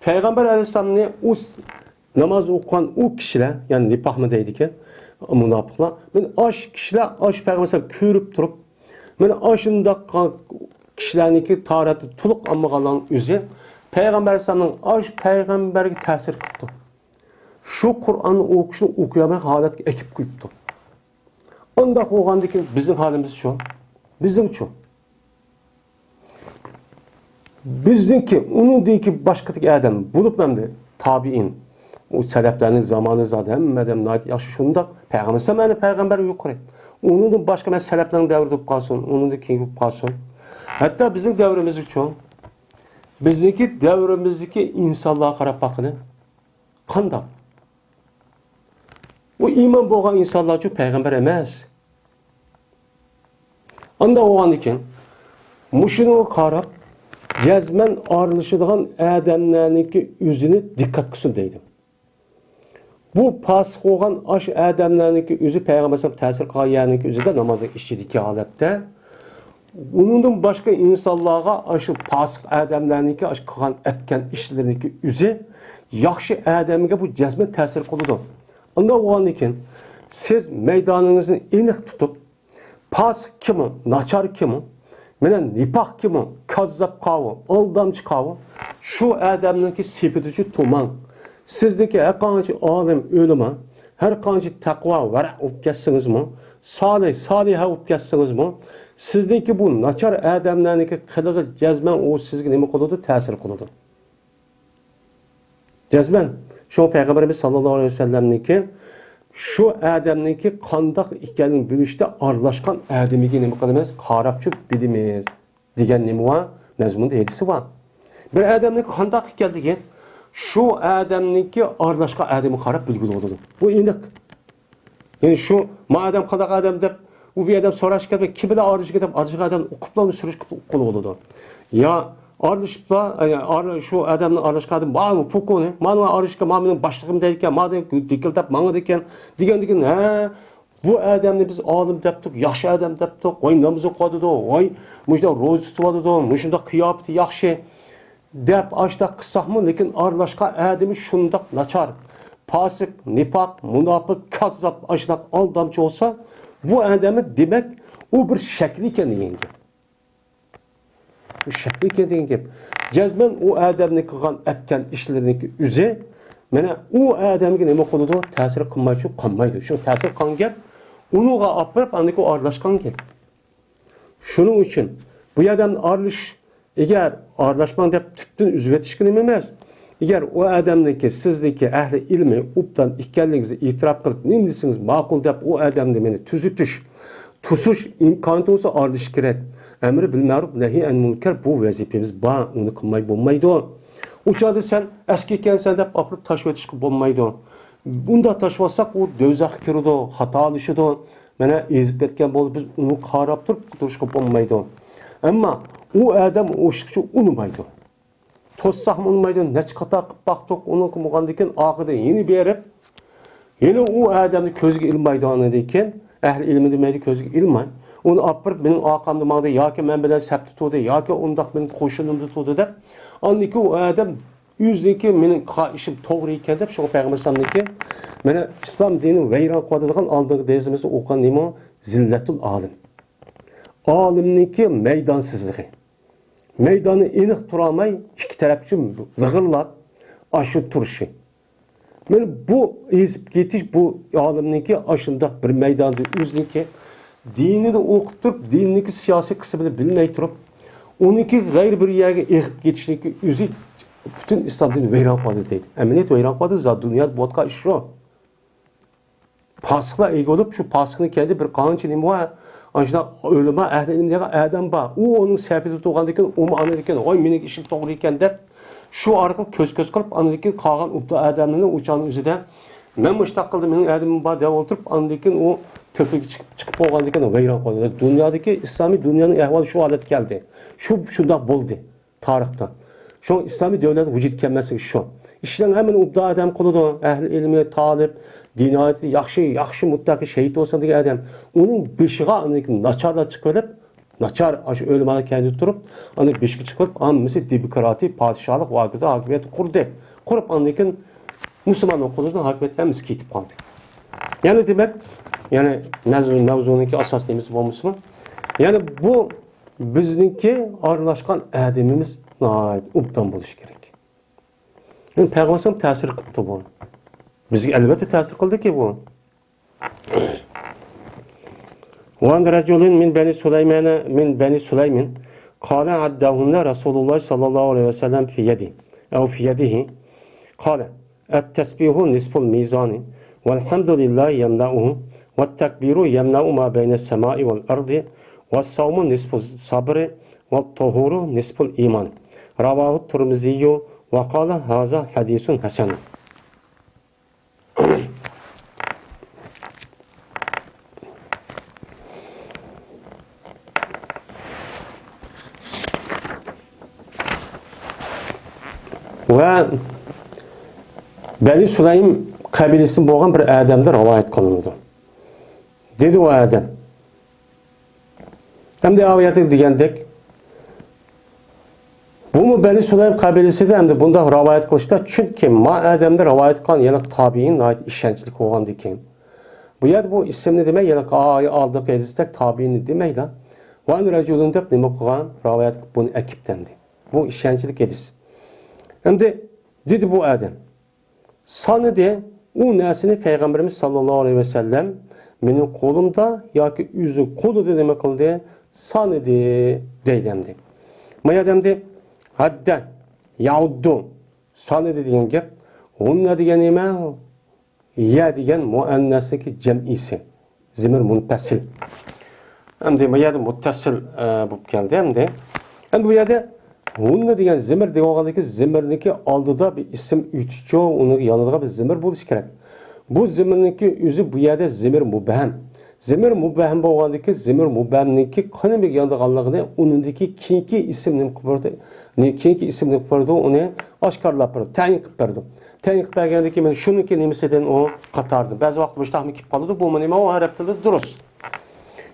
Peygamber aleyhisselam'ın o namaz okuyan o kişiler yani nipah deydi ki münafıklar. Men kişiler Peygamber sallallahu körüp durup men aşındak kişilerdeki tahareti tuluk almagalan üzü Peygamber sallallahu peygamberge tesir kıptı. Şu Kur'an'ı okuşunu okuyamak halet ekip kıyıptı. Onda oğandaki bizim halimiz şu. Bizdeki, onun deyiki başkadaki adam bulup memde tabi'in. O sebeplerinin zamanı zaten emmedem naiti yaşı şundak. Peygamber sallallahu peygamber yukarı. Onun da başka mesela sebeplerin devri kalsın. Onun da kim kalsın. Hatta bizim devrimiz için bizdeki devrimizdeki insanlığa karab bakın. Qanday? O iman bo'lgan insanlar için peygamber emas. Anda olgan ekan, mushuni qarab jazman ayrılışıdığan adamlarniki yüzünü dikkat kılsın deydi. Bu pasık olgan aş adamlarniki yüzü peygamber tesir qilganiki yüzüde namazda işidiki halatda onundan başka insanlara aşı pasık adamlarniki aş qilgan etken işleriniki yüzü yaxşı adamga bu jazman tesir qiladi. Anda olgan ekan, siz meydanınızı eniq tutup pasık kimi, naçar kimi, menen nipah kimi, kazzap qavi, aldamchi qavi, şu adamniki sepetici tuman. Sizdeki haqqanchi alim ölüme, her qancha taqvo, vara olib ketsingizmi, soliha olib ketsingizmi, sizdagi bu nachar odamlarniki qilig'i jazman u sizga nima qiladi? Ta'sir qiladi. Jazman shu payg'ambarimiz sollallohu alayhi vasallamniki şu adamniki qandoq ekanini bilishda aralashgan adamiga nima qilamiz? Qarab chub bilamiz degan nima bor? Mazmunda hadisi bor. Bir adamniki qandoq ekanligi şu adamniki aralashgan adamga qarab bilgili bo'ladi. Bu aniq. Yani şu madem qandoq adam deb u bir adam so'rash kerak, kim bilan aralashgan deb aralashgan adam o'qiblarni surish qilib bo'ladi. Ya aralashiblar, şu adamni aralashgan adam bormi, pokoni, mana aralashgan, mana mening boshlig'im deydigan, mana dikildab mangdi ekan, degan, ha, bu adamni biz olim debdik, yaxshi adam debdik, voy namoz o'qiydi, voy mujda ro'za tutadi, mujda qiyofati yaxshi deb ashta qilsaqmi, lekin aralashgan adami shundoq nachar, fasik, nifoq, munofiq, kazzab, ashta aldamchi olsa, bu adamı demek o bir şekli ekan degan gap. Bu şekli ekan degan gap. Jazman o adamni qilgan etgan ishlariniki o'zi mana u adamga nima qiladi? Ta'sir qilmaydi, qolmaydi. Shu ta'sir qilgan gap unuga olib aniki aralashgan gap. Shuning uchun bu odamni agar aralashman deb tutun uzib etishga nima emas. Eğer o adamdaki sizdeki ehli ilmi uptan ekanligingizni e'tirof qilib, nima desangiz ma'qul deb o odamni meni tusish imkoni bo'lsa aralish kerak. Emri bil ma'ruf nahi an munkar bu vazifamiz bor, uni qilmay bo'lmaydi. Uchada sen eski ekansan deb olib tashib o'tishga bo'lmaydi. Bunda tashvasak u do'zaxga kiradi, xatolashadi. Mana ezib ketgan bo'lib biz uni qarab turishga bo'lmaydi. Ammo u odam o'shqchi unmaydi. Tossaq olmaydi, neçə qata qılıb baxdıq, onun qılmağandikin aqıda yeni berib, yeni o adamı közgə ilmaydı anıdikin, əhl ilmi deməkdir közgə ilmay. Onu apırıb, benim aqamda mağda, ya ki mən belə səbti tutudu, ya ki ondaq benim qoşunumda tutudu deyib, anıdiki o adam yüzdeki benim işim doğru iken deyib, şu Peyğəmbər sallamdiki, mənə İslam dini veyran qadırlıqan aldığı deyizimizi oqan neymi? Zillətul alim. Alimniki meydansızlığı. Meydanı iniq turamay, iki tarafçı zığırlap, aşı turşu. Yani bu ezip getiş, bu alimniki aşındaq bir meydanda üzniki, dinini okup durup, dinini siyasi kısmını bilmey durup, onunki gayri bir yerge eğip getişniki üzü, bütün İslam dini veyran qadı deydi. Eminiyet veyran qadı, zaten dünyada bodka iş o. Pasıqla eği olup, şu pasıqını kendi bir qanunçı neymi var, ancaq ölüme ehlilimdeki adam var. O onun sepeti tuğandaki, o mu anıdaki, oy menik işim doğru iken de şu arqıl köz kılıp anıdaki qalan upta adamının uçağının üzüde ben müştaq qıldım, menin adamım var dev oturup anıdaki o töpeki çıkıp olgandaki veyran qoydu. Dünyadaki İslami dünyanın ehvalı şu halet geldi. Şunda boldu tarixta. Şu İslami devlet vücut kelmesi şu. İşten hemen upta adam kılıdı, ehli ilmi, talip, dinayeti yaxşı mutlaka şehit olsa diye adam. Onun beşiğe anıdaki naçarla çıkarıp, naçar ölümana kendi durup, anıdaki beşiğe çıkarıp, mesela demokrati, padişahlık vakıfı hakimiyeti kurdu. Kurup anıdaki Müslüman okulundan hakimiyetten biz kitip kaldı. Yani demek, yani mevzununki asas neyimiz bu Müslüman. Yani bu bizninki arılaşkan ademimiz uptan buluş gerek. Yani Peygamber tesir kıptı bu. Bizga elbette ta'sir qildiki bu. Van rajulun min bani Sulaymin qala addahunna Rasulullah sallallahu aleyhi ve sellem fi yadi ev fi yadihi qala at-tasbihu nisful mizani velhamdulillahi yemna'uhu ve't-tekbiru yemna'u ma beyne semai vel ardi ve's-savmu nisful sabri ve't-tuhuru nisful iman. Ravahu Tirmiziyyu ve qala haza hadisun hasan. Ve Beni Sulaym kabilesi bo'lgan bir adamda rivoyat qilinadi. Dedi o adam. Hem de aviyatı degandek bu mu Beni Sulaym kabilesi de hem de bunda rivoyat qilishda çünkü ma adamda rivoyat qilgan yana tabiin ait ishonchlik bo'lgan ekan. Bu yer bu ismini demek yana aldık edistek tabiini demek da van rajulun deb nima qilgan rivoyat bunu ekiptendi. Bu ishonchlik edis. Hem de dedi bu adam. Sana de o narsani Peygamberimiz sallallohu aleyhi ve sellem mening qo'limda yoki o'zi qo'lida nima qildi? Sanidi deydi. Mana demdi hadda yauddu sanidi degan gap. Unna degan nima? Ya degan muannasniki jam'isi. Zimir muntasil. Endi bu yerda muttasil bo'lib keldi endi. Endi bu yerda unna degan zimir deb olgandiki zimirniki oldida bir ism o'tichi, uni yonida bir zimir bo'lishi kerak. Bu zimirniki o'zi bu yerda zimir mubham. Zimir mubham bo'lgandiki zimir mubhamniki qanday yondiganligini unindagi keyingi ismni qo'ydi. Keyingi ismni qo'ydi, uni oshkorlab berdi, tayin qilib berdi. Tayin qilib bergandan keyin men shuniki nimasidan o qatardim. Ba'zi vaqt mushtahmi kelib qoladi, bu nima o arab tilida durust.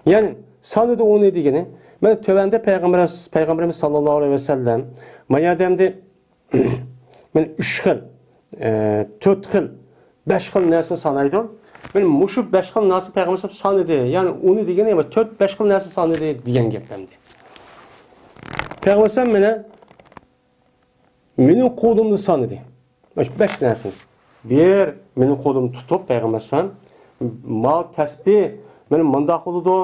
Ya'ni sanada o ne degani? Men tövende Peygamberimiz sallallohu aleyhi ve sellem mayademde men 3 xil, 4 xil, 5 xil narsani sanaydi. Men mushu 5 xil narsa Peygamberimiz sanadi. Ya'ni uni degani ama 4-5 xil narsa sanadi degan gaplamdi. Peygamberimiz mening qo'limni sanadi. 5 narsa. Bir, mening qo'limni tutib Peygamberimiz ma tasbih men mandaq bo'ldi,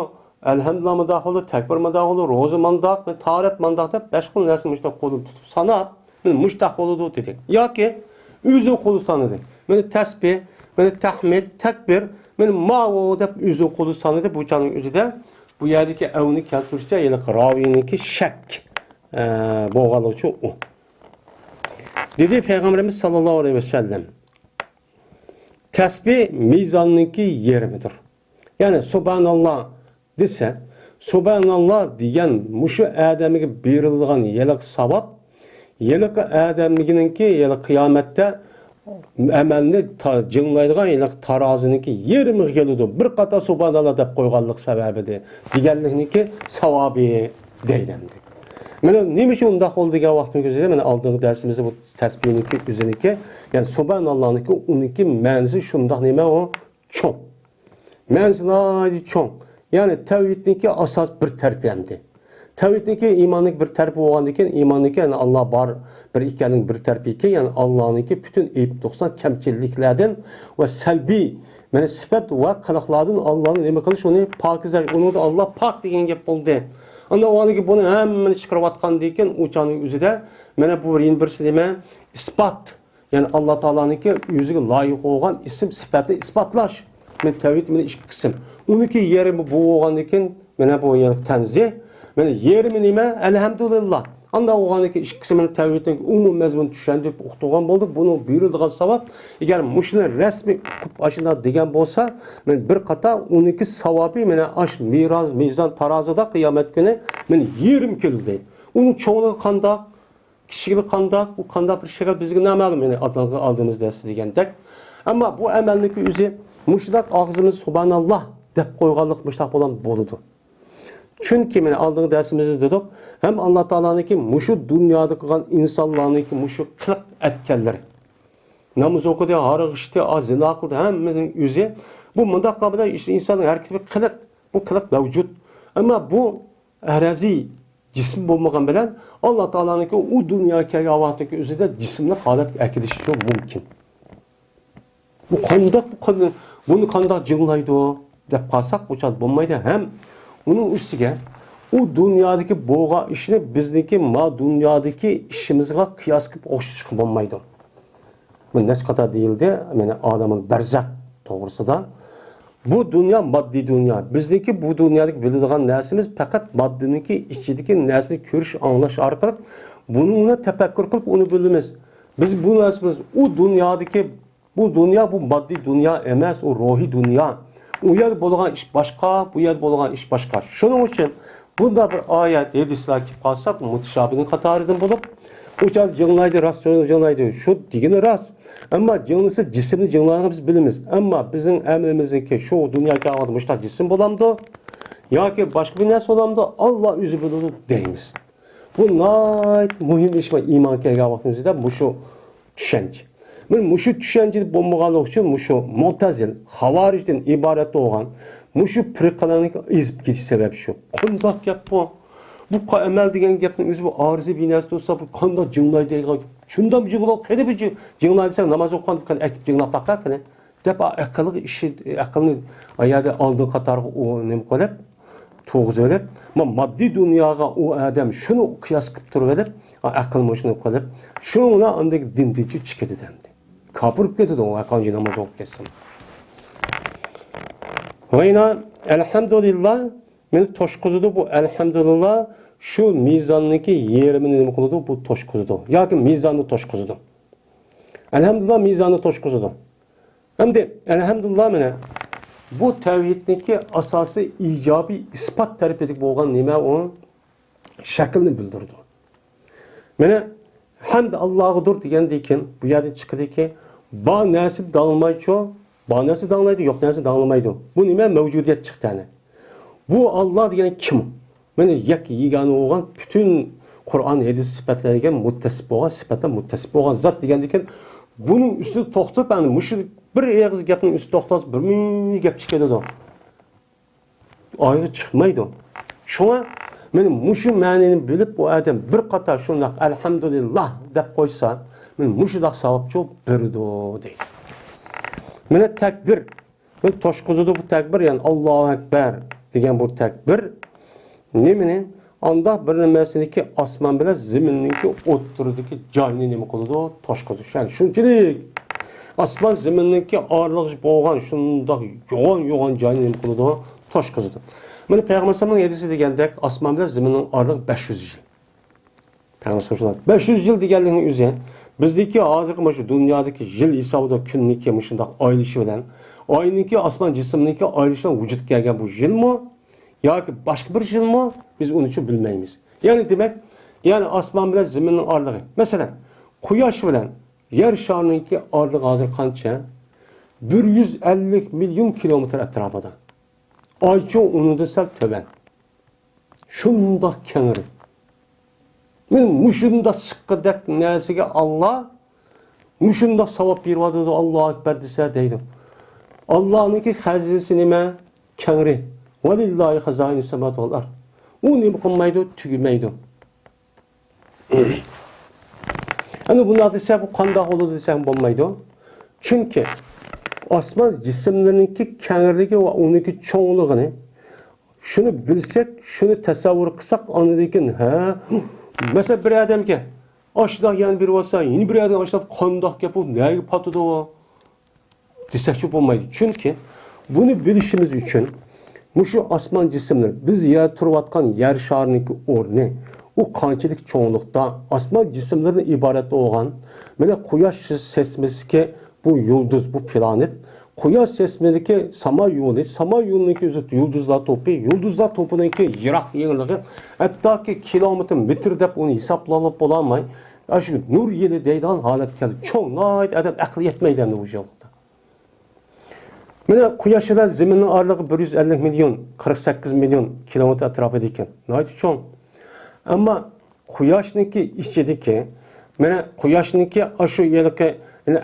elhamdülillah mandaq bo'ldi, takbir mandaq bo'ldi, ro'za mandaq, men tahorat mandaq deb 5 xil narsa mushtaq qo'limni tutib sanab, men mushtaq bo'ldi dedi. Yoki o'zi qo'li sanadi. Men tasbih, men tahmid, takbir, men ma'vo deb o'zi qo'li sanadi. Bu chaning o'zida bu yerdagi avni keltirishda yana raviyiniki shak bo'lganligi uchun u. Dedi Peygamberimiz sallallohu aleyhi ve sellem. Tasbih mizanniki yerimidir. Yani subhanallah dese, subhanallah degan mushu adamiga berilgan yiliq savab, yiliq adamininki yiliq qiyomatda amalni jinglaydigan yiliq taroziniki yerimi keladi. Bir qator subhanallah deb qo'yganlik sababidir. Deganlikniki savobi deyiladi. Mana nima uchun undaq bo'ldi degan vaqtning o'zida men oldingi darsimizda bu tasbihniki o'ziniki, ya'ni subhanallohniki uniki ma'nosi shundaq nima o cho'ng. Ma'nosi cho'ng. Ya'ni tavhidniki asos bir taraflamdi. Tavhidniki iymonning bir tarafi bo'lgandan keyin iyonniki ya'ni Alloh bor bir ekanning bir tarafi ekan, ya'ni Allohniki butun ayb nuqson kamchiliklardan va salbiy mana sifat va qiliqlardan Allohning nima qilish uni pokiza, uni Alloh pok degan gap bo'ldi. Ana o'g'liga buni hammani chiqarayotgandan keyin o'chaning o'zida mana bu birisi nima? Isbot. Ya'ni Alloh taolaniki o'ziga loyiq bo'lgan ism sifatni isbotlash. Men tavhid men ikki qism. Uniki yerimi bu bo'lgandan keyin mana bu yer tanzih. Mana yerimi nima? Alhamdulillah. Anda o'g'liga ikki qismini tavhidning umum mazmun tushunib o'qitgan bo'ldik. Buni berilgan savab, agar mushuni rasmiy o'qib ashuna degan bo'lsa, men bir qator uniki savobi mana ash miroz mizon tarozida qiyomat kuni men yerim keldi. Uni cho'nigi qandoq, kichigi qandoq, bu qandoq bir shakl bizga noma'lum, ya'ni aldığımız ders degandek. Ammo bu amalniki o'zi mushdak og'zimiz subhanallah deb qo'yganlik mushtaq bo'lan bo'ladi. Chunki men aldığımız dersimizde dedik, hem Allah Teala'nınki muşu dünyada kılan insanlarınki muşu kılık etkenleri. Namaz okudu, harık işte, zina kıldı, hemmenin yüzü. Bu mındak kabında işte insanın herkesi bir kılık, bu kılık mevcut. Ama bu arazi cisim bulmadan bilen Allah Teala'nınki o dünyaki hayatındaki üzerinde cisimle halet ekilişi mümkün. Bu kandak, bunu kandak cınlaydı o. Dep kalsak bu çat bulmaydı. Hem onun üstüge o dünyadaki boğa işini bizdeki ma dünyadaki işimizle kıyas kılıp oşuşuk bulmaydı. Bu ne kadar değildi? Yani adamın berzak doğrusu da. Bu dünya maddi dünya. Bizdeki bu dünyadaki bildiğin nersimiz fakat maddiniki içindeki nersini görüş anlaş arkalık bununla tefekkür kılıp onu bildiğimiz. Biz bu nersimiz o dünyadaki bu dünya bu maddi dünya emez o ruhi dünya. O yer bulunan iş başka, bu yer bulunan iş başka. Şunun için bunda bir ayet, hadisler ki kalsak, mutşabinin katarıdan bulup, uçan cınlaydı, rasyonu cınlaydı, şu digini rast. Ama cınlısı cisimli cınlarını biz bilimiz. Ama bizim emrimizdeki şu dünyaki ağadı müştak cisim bulamdı, ya ki başka bir nesne olamdı, Allah yüzü bulundu deyimiz. Bu nayet mühim iş var iman ki ağabeyimizde bu şu düşünce. Men muşu düşünceli bo'lmaganligi uchun muşu Mu'tazil, Havaricdan iborat bo'lgan muşu firqalarning ezib ketish sababi shu. Qandoq gap bu? Bu amal degan gapning o'zi bu arzi binasi bo'lsa, bu qandoq jinglaydi degan. Shundan jingloq, qani bir jinglaysa namoz o'qigan akib jinglab baqaqini. deb aqlli ishi aqlni ayada oldi qatorga u nim qilib to'g'zilib moddiy dunyoga u odam shuni qiyos qilib turib edib aql shuni qilib shuni undek dindichi chiqadi demdi kofir ketadi u aqonji namoz o'qib ketsin vayna elhamdülillah meni toshqizdi bu elhamdülillah şu mizonniki yerimini nima qildi bu toshqizdi yoki mizonni toshqizdi elhamdülillah mizonni toshqizdi hamda elhamdülillah mana bu tevhidniki asası icabi ispat tarafidagi bo'lgan nima u shaklni bildirdi mana hamd Alloh'udur degandan keyin bu yerdan chiqadiki ba narsa danglaydi ba narsa danglaydi yo'q narsa danglamaydi bu nima mavjudiyat chiqdi ana bu Allah degan kim mana yak yegani bo'lgan bütün Qur'on hadis sifatlariga muttasib bo'lgan sifatlar muttasib bo'lgan zot degandan keyin buning ustida to'xtab ana mushrik bir og'iz gapning ustida to'xtas bir ming gap chiqadi da oyga chiqmaydi shunga men mushu ma'nini bilib bu odam bir qator shundoq alhamdulillah deb qo'ysa men mushudaq savobchi berdi deydi mana takbir men toshqizdi bu takbir ya'ni Allohu akbar degan bu takbir nimani anda bir nimasiniki osmon bilan ziminniki o'ttiridagi joyni nima qiladi toshqizish ya'ni shunchalik osmon ziminniki orliq bo'lgan shundoq yo'g'on joyni nima qiladi toshqizdi mana payg'ambar sallallohu alayhi vasallam degandek osmon bilan ziminning orliq 500 yil payg'ambar sallallohu 500 yil deganligini o'zi bizdeki hozirgi mana shu dunyodagi yil hisobida kunniki shundoq oylishi bilan oyniki osmon jismniki oylishidan vujudga kelgan bu yilmi yoki boshqa bir yilmi biz uni uchun bilmaymiz ya'ni demak ya'ni osmon bilan ziminning orlig'i masalan quyosh bilan yer shariniki orlig'i hozir qancha 150 milyon kilometr atrofida oychi unida sal tuban shundoq kengri men mushundoq siqqidek narsaga Allah mushundoq savob beryapti Allohu akbar desa deydi Allohniki xazinasi nima kengri valillahi xazainu samawati val ard u nima qilmaydi tugamaydi ana buni desa bu qandoq bo'ladi desam bo'lmaydi chunki osmon jismlariniki kengligi va uniki cho'ngligini shuni bilsak shuni tasavvur qilsak ondan ha mesela bir odamga oshdoq yana berib olsa yeni bir odam oshdoq qandoq gap bu nega patidi o desakchi bo'lmaydi chunki buni bilishimiz uchun mushu osmon jismlar biz yer turayotgan yer shariniki o'rni u qanchalik cho'nglikda osmon jismlaridan iborat bo'lgan mana quyosh sesmasiga bu yulduz bu planet quyosh sesmidagi samo yo'liniki o'zi yulduzlar to'piniki yiroq yengligi hattoki kilometr metr deb uni hisoblab bo'lolmay shu nur yili deydigan holatga keldi cho'ng adam aqli yetmaydi endi bu yo'lda mana quyosh bilan ziminning orlig'i 150 milyon 48 milyon kilometr atrofida ekan cho'ng ammo quyoshniki ichidagi mana quyoshniki shu yerga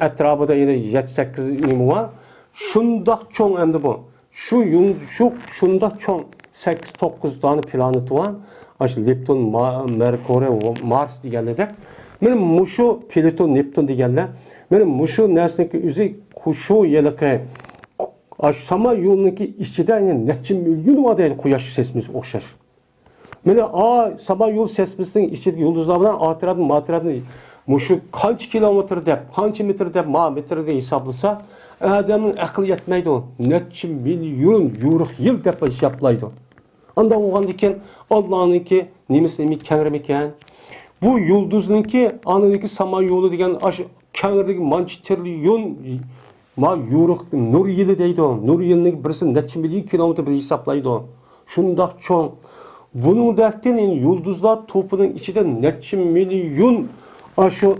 atrofida 7-8 nima bor shundoq cho'ng endi bu shundoq cho'ng 8-9 dona planet bor shu Neptun Merkuriy Mars deganlar mana mushu Pluton Neptun deganlar mana mushu narsaniki o'zi shu yerga samo yo'lniki ichida necha million odam quyosh sesmasi o'xshash mana samo yo'l sesmasining ichidagi yulduzlar bilan atrofni mushu qancha kilometr deb qancha metr deb metrga hisoblasa odamning aqli yetmaydi necha million yo'riq yil deb hisoblaydi unda bo'lgandan keyin Allohniki nimasi kengrim ekan bu yulduzniki anadagi samo yo'li degan kengridagi mancha trillion yo'riq nur yili deydi nur yilining birisi necha million kilometr deb hisoblaydi shundoq cho'ng buningdan yulduzlar to'pining ichida necha million shu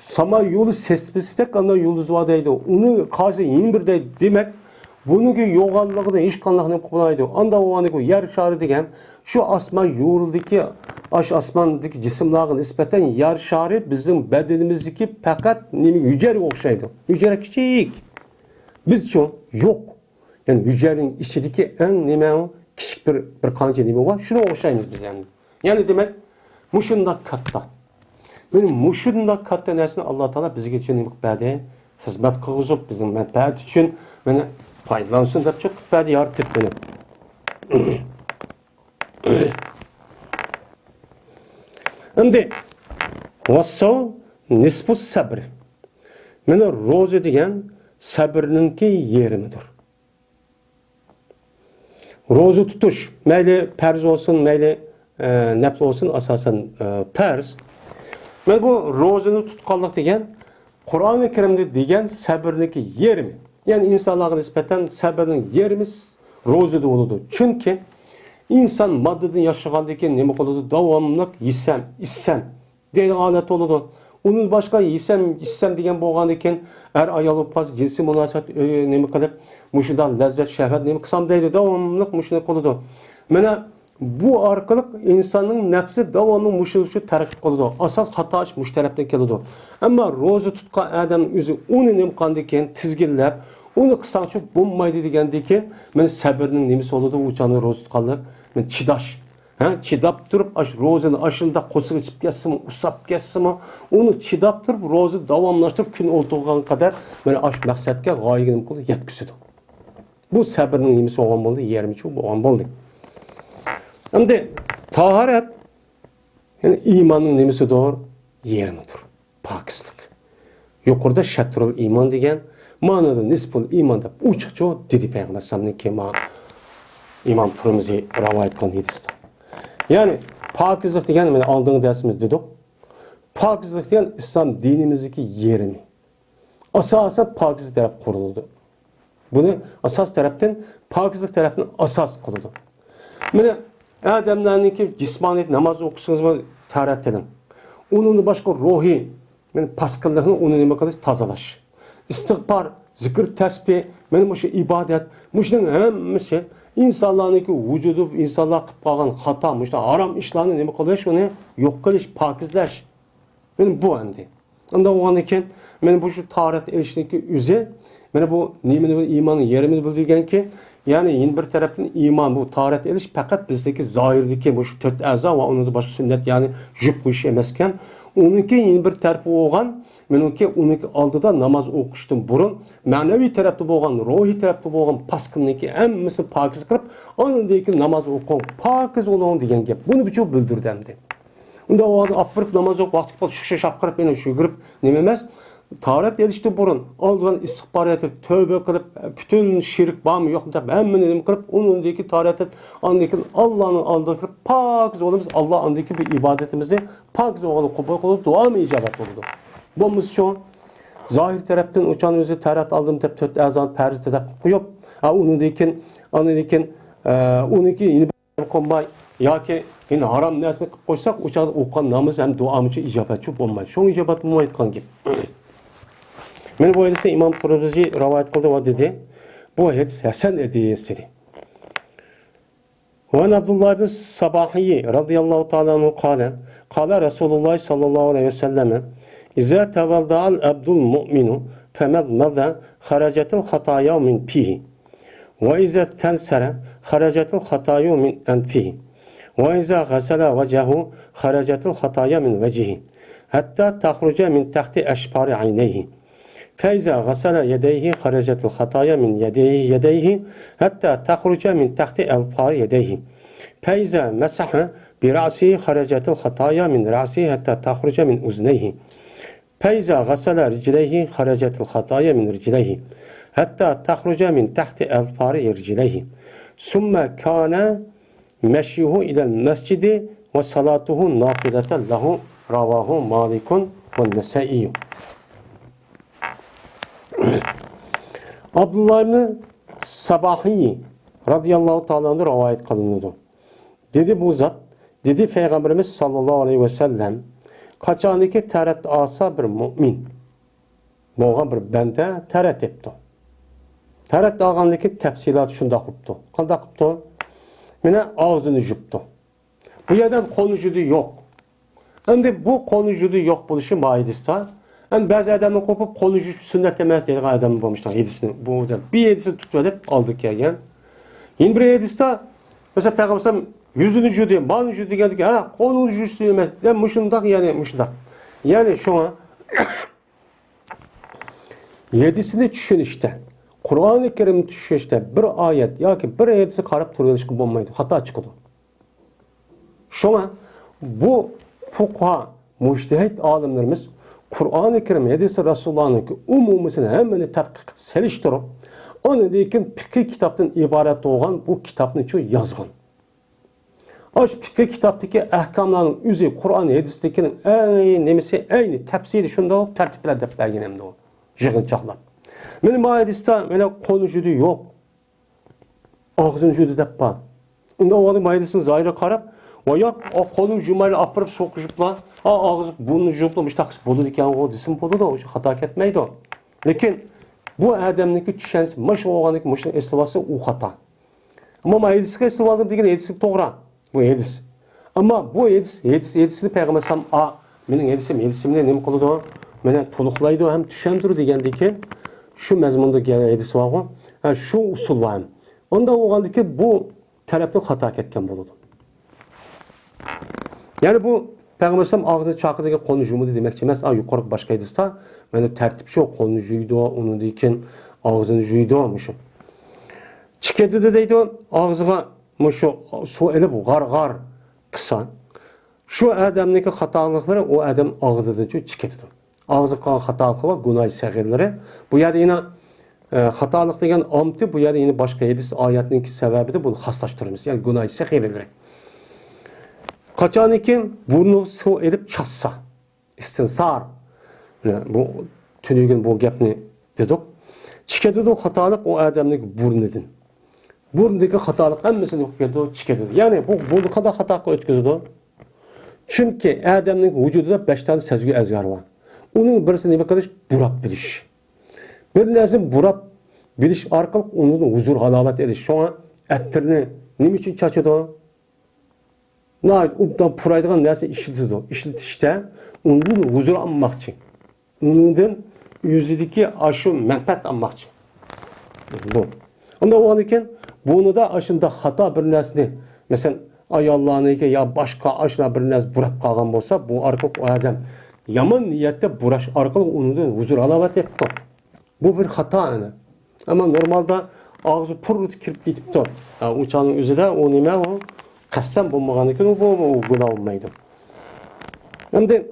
samo yo'li sesmasida qanday yulduz bor deydi uni qarshi yeni bir deydi demak buniki yo'g'onligida hech qanday nima qilmaydi unda o'g'aniku yer shari degan shu osmon yo'lidagi shu osmondagi jismlarga nisbatan yer shari bizning badanimizdagi faqat nima hujayraga o'xshaydi hujayra kichik bizcha yo'q ya'ni hujayraning ichidagi eng nima kichik bir qancha nima bor shunga o'xshaymiz biz endi ya'ni demak mushundoq katta mana mushundoq katta narsani Alloh taolo bizga nima qilib berdi xizmat qilg'izib, bizning manfaat uchun mana foydalansin deb chiqib yaratib beni. Endi vasso nisbu sabr. Mana ro'za degan sabrninki yerimidir. Ro'za tutish, mayli farz olsun, mayli nafl olsun, asosan farz. Mana bu ro'zani tutqanlik degan Qur'oni Karimda degan sabrniki yerimi. Yani insonlarga nisbatan sabrning yerimi ro'zada bo'ladi. Chunki inson moddadan yashagandan keyin nima qiladi? Davomli yesam, issam degan holat bo'ladi. Onun başka yesem degan bo'lgandan keyin ayol qolsa jinsi munosabat nima qilib, mushundan lazzat, shahvat nima qilsam deydi, davomli mushuni qiladi. Mana bu orqali insonning nafsi davomli mushuncha tarqib qiladi. Asos xato ish mush tarafdan keladi. Ammo ro'za tutgan odam o'zi uni nima qilgandan keyin tizginlab, uni qilsanchi bo'lmaydi degandan keyin men sabrning nimasi bo'ladi, o'chani ro'za tutganlik, men chidash. Chidab turib, ro'zani ashilda qo'siq ichib ketsimi, usab ketsimi, uni chidab turib, ro'za davomlashtirib kun o'tirgan qadar mana ash maqsadga, g'oyaga nima qilib yetkazadi. Bu sabrning nimasi bo'lgan bo'ldi, yerimichi bo'lgan bo'ldi. Endi tahorat, yani iymonning nimasidir, yerimidir. Pokizlik. Yuqorida shatrul iymon degan ma'noda nisbul iymon deb uchiqcha dedi Payg'ambar sallallohu İmam Tirmizi rivoyat qilgan hadisda. Yani pokizlik degan men oldingi darsimiz dedik. Pokizlik degan islom dinimizdagi yerimi. Asosan pokizlik taraf qurildi. Buni asos tarafdan pokizlik tarafini asos qildi. Mana odamlarniki jismoniy namoz o'qishingizga tarat edin. Onun başka ruhi, men pasqillikni uni nima qilish, tozalash. Istig'for, zikr, tasbih, men bu ibodat, mushning hammasi insonlarniki vujudi, insonlar qilib qolgan xato, mushta harom ishlarni nima qilish, uni yo'q qilish, pokizlash. Men bu endi. Unda o'g'andan keyin men bu shu tahorat elishniki o'zi, mana bu nimani iymonning yerini bildiganki, yani yine bir taraftan iman, bu tahorat elish faqat bizdeki zohirdagi bu shu 4 a'zo va unda boshqa sunnat, yani jup qo'yish emaskan. Uniki yine bir tarafi bo'lgan, meniki uniki oldida namoz o'qishdan burun ma'naviy tarafda bo'lgan, ruhiy tarafda bo'lgan pasqinligi hammasini pokiz qilib, ondan keyin namoz o'qing, pokiz bo'ling degan gap. Buni bichib bildirdi. Unda o'g'il opirib namoz o'qib, vaqti qolib shishib shapqirib, meni shugirib nima emas. Tahorat edishdan burun oldin istig'for etib, tövbe qilib, bütün shirk bormi yo'q deb hammani nima qilib, uningdagi tahorat et, ondan Allohning oldiga kirib pokiz bo'lamiz. Alloh ondagi bir ibodatimizni pokiz bo'lganini qabul qilib, duomi ijobat bo'ladi. Bo'lmasa uchun zohir tarafdan o'chan o'zi tahorat oldim deb 4 azon farz deb qo'yib, ondan uniki qo'ymay yoki yine harom narsa qilib qo'ysak, o'chan o'qigan namoz ham duomichi ijobatchi bo'lmaydi. Shu ijobat bo'lmaydigan gap. Men bu hadisi İmam Tirmizi rivayet kıldı ve dedi, bu hadis Hasan hadis dedi. Ve Abdullah bin Sabahi radıyallahu ta'ala anhu kâle Resulullah sallallahu aleyhi ve selleme İzâ teveldâ'al abdul mu'minu femedmedâ haracetil hatâyâ min pihi ve izâ tensere haracetil hatâyâ min enfihi ve izâ gâselâ vecahu haracetil hatâyâ min vecihi hatta tahruca min tahti eşpâri ayneyhi. فإذا غسل يديه خرجت الخطايا من يديه حتى تخرج من تحت أظفار يديه. فإذا مسح برأسه خرجت الخطايا من رأسه حتى تخرج من أذنيه. فإذا غسل رجليه خرجت الخطايا من رجليه حتى تخرج من تحت أظفار رجليه. ثم كان مشيه إلى المسجد وصلاته نافلة له. رواه مالك والنسائي. Abdullah ibn Sabahi radıyallahu ta'ala'nın rivayet kılınıyordu. Dedi bu zat, dedi Peygamberimiz sallallahu aleyhi ve sellem, kaçaniki tarat alsa bir mümin, boğan bir bende tarat etdi. Tarat algandaki tefsilat şunda qıptı. Qanda qıptı? Mene ağzını juptu. Bu yerden konuşudu yok. Endi bu konuşudu yok buluşu maidista. Yani bazı adamın kopup konuşup sünnet emez dediği adamın bulmuşlar yedisini. Bu da bir yedisini tutuyor hep aldık ya yani. Yine bir yediste mesela Peygamber yüzünü jüdü, malını jüdü geldik. Ha konuşucu emez. Yani muşundak yani muşundak. Yani şu an Yedisini düşünüşte, Kur'an-ı Kerim'i düşünüşte bir ayet yoki bir hadisni qarab turaverishga bo'lmaydi. Xato chiqadi. Şuna bu fuqaha, mujtahid olimlarimiz Kur'an-ı Kerim, hadisi Resulullah'ın umumisini hemmini tadqiq qilib selishtirib, ondan keyin fiqh kitobdan iborat bo'lgan bu kitobni chu yozgan. Aş fiqh kitobdagi ahkomlarning o'zi Qur'on hadisdagi nimasi ayni tafsiri shundoq tartiblar deb bergan hamda u yig'inchoqlar. Meni bu hadisda mana qo'l judi yo'q. Og'zini judi deb bor. Unda o'g'li hadisni zohiri qarab, va yo'q, o qo'lni jumayli opirib so'qishiblar, og'zi burni jupla mushtaqis bo'ladi ekan, o desam bo'ladi, o'sha xato ketmaydi. Lekin bu odamniki tushunchasi, mash o'g'aniki mush eslavasi u xato. Ammo hadisga eslavaldim degan hadis to'g'ri. Bu hadis. Ammo bu hadisni payg'ambar sallam mening hadisimni nima qiladi? Meni to'liqlaydi ham tushuntirdi degandiki, shu mazmundagi hadis bor, shu usul var. Onda o'g'andiki bu tarafda xato ketgan bo'ladi. Yani bu Peygamber sallam ağzını çakıdaki qo'lni yumadi demakchi emas. Yuqori boshqa hadisda mana tartib shu, qo'lni yuydi, undan keyin og'zini yuydi, mushu. Chiqadi deydi, og'ziga mushu suv elib g'ar-g'ar qilsa, shu odamniki xatoliklari o odam og'zidan chiqadi. Og'zi qilgan xatoligi va gunoh sag'irlari. Bu yerda yana xatolik degan omti, bu yerda yana boshqa hadis oyatning sababida buni xaslashtiramiz. Ya'ni gunoh sag'irlari. Kaçanikin burnu su edip çatsa, istinsar, bu tünügün bu gapni dedik. Çıkadı da hatalık o adamlık burnudun. Burnudaki hatalık emmesini çıkadı. Yani bu kadar hata ötküzdü. Çünkü adamlık vücudunda 5 tane sezgi ezgar var. Onun birisi ne bakış? Burap biliş. Bir lazım burap biliş arkalık onun huzur halavet ediş. Şu an ettirini ne için çaçıdı? Ubdan puraydigan narsa işletidu. İşletişte onun huzur almakçı. Onun yüzündeki aşı menfaat almakçı. Bu. Onda o iken bunu da aşında hata bir narsani, mesela ayollarniki ya başka aşına bir narsa burap qalgan bolsa, bu arqalıq o adam yaman niyetde buraş arqalıq onun huzur alavat etdi. Bu bir hata ana. Ama normalde ağzı purut kirip gitipti. Uçağın özüde o nime o? Kastan bulmagan için bu günah olmaydı. Hem de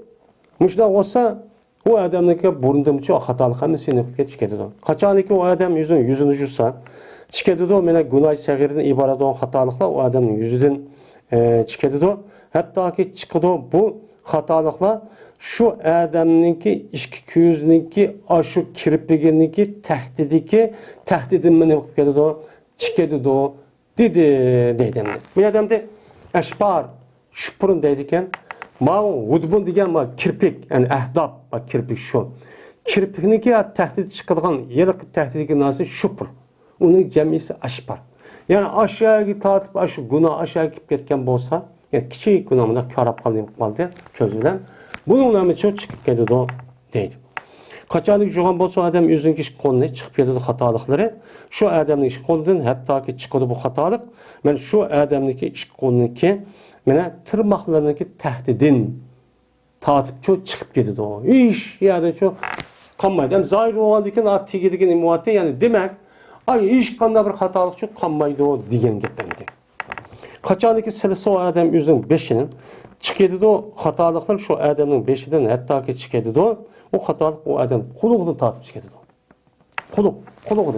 müşlah olsa o adamdaki burunda mı çok hatalık hem seni çıkıyordu. Kaçaniki o adam yüzünü jutsa çıkıyordu. Mene günah sagirden ibaret olan hatalıklar o adamın yüzünden çıkıyordu. Hatta ki çıkıyordu bu hatalıklar şu adamınki işki küyüzünki aşı kirpiginiki tehdidin mene çıkıyordu. Dedi. Bu adam da eşbar, şupurun deydiken, vudbun degen kirpik, yani ahdab, kirpik şu. Kirpikniki tehdit çıkıdığın, yelik tehdidiki nasıl şupur. Onun cemisi eşbar. Yani aşağıya tatip, günah aşağıya gidip ketken bolsa, yani küçük günahımda karab kaldı, közüden. Bununla mı çok çıkıp gidiyordu deydi. Kaçanlık joğan bolsa adam yüzündeki iş konuna çıkıp gidiyordu hatalıkları. Şu adamın iş konundan hatta ki çıkıyordu bu hatalık. Ben şu adamdaki iş konunaki tırmaklarındaki tehdidin tatip çok çıkıp gidiyordu o. İş yani çok kanmaydı. Yani zahir oğandaki atigidiki muhatte yani demek iş kanda bir hatalık çok kanmaydı o diyen geplendi. Kaçanlık silisi o adam yüzünün beşinin çıkıyordu o hatalıklar şu adamın beşinden hatta ki çıkıyordu o hatalık o adam kuluğunu tatip çıkıyordu. Kuluğunu.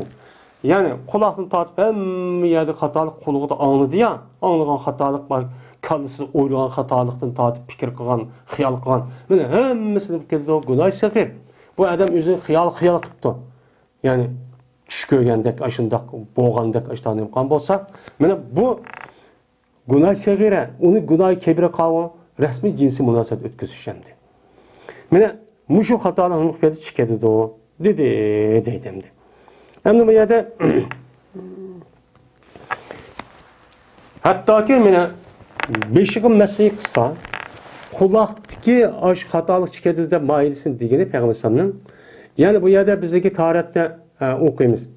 Yani kulakını tatip hem yerde hatalık kuluğu da anladı ya. Anlayan hatalık var. Kendisi oylayan hatalıktan tatip fikir kılan, xiyal kılan. Yani hemmesini geldi o günah sakir. Bu adam özünü xiyal kıptı. Yani çüş görgendek, aşındak, boğandek, aştanıyım kan bolsa. Yani bu günah sakire, onu günah kebire kavu resmi cinsi münasebet ötküzüşemdi. Yani muşu hatalık mükbeti çıkıyordu o. Dedi. Hem de bu yerde hatta ki mene beşiğin mesleği kısa kulaktaki hatalık çıkıyordu da mahilisini diyeni Peygamber sallamın. Yani bu yerde bizdeki tarihte okuyumuz.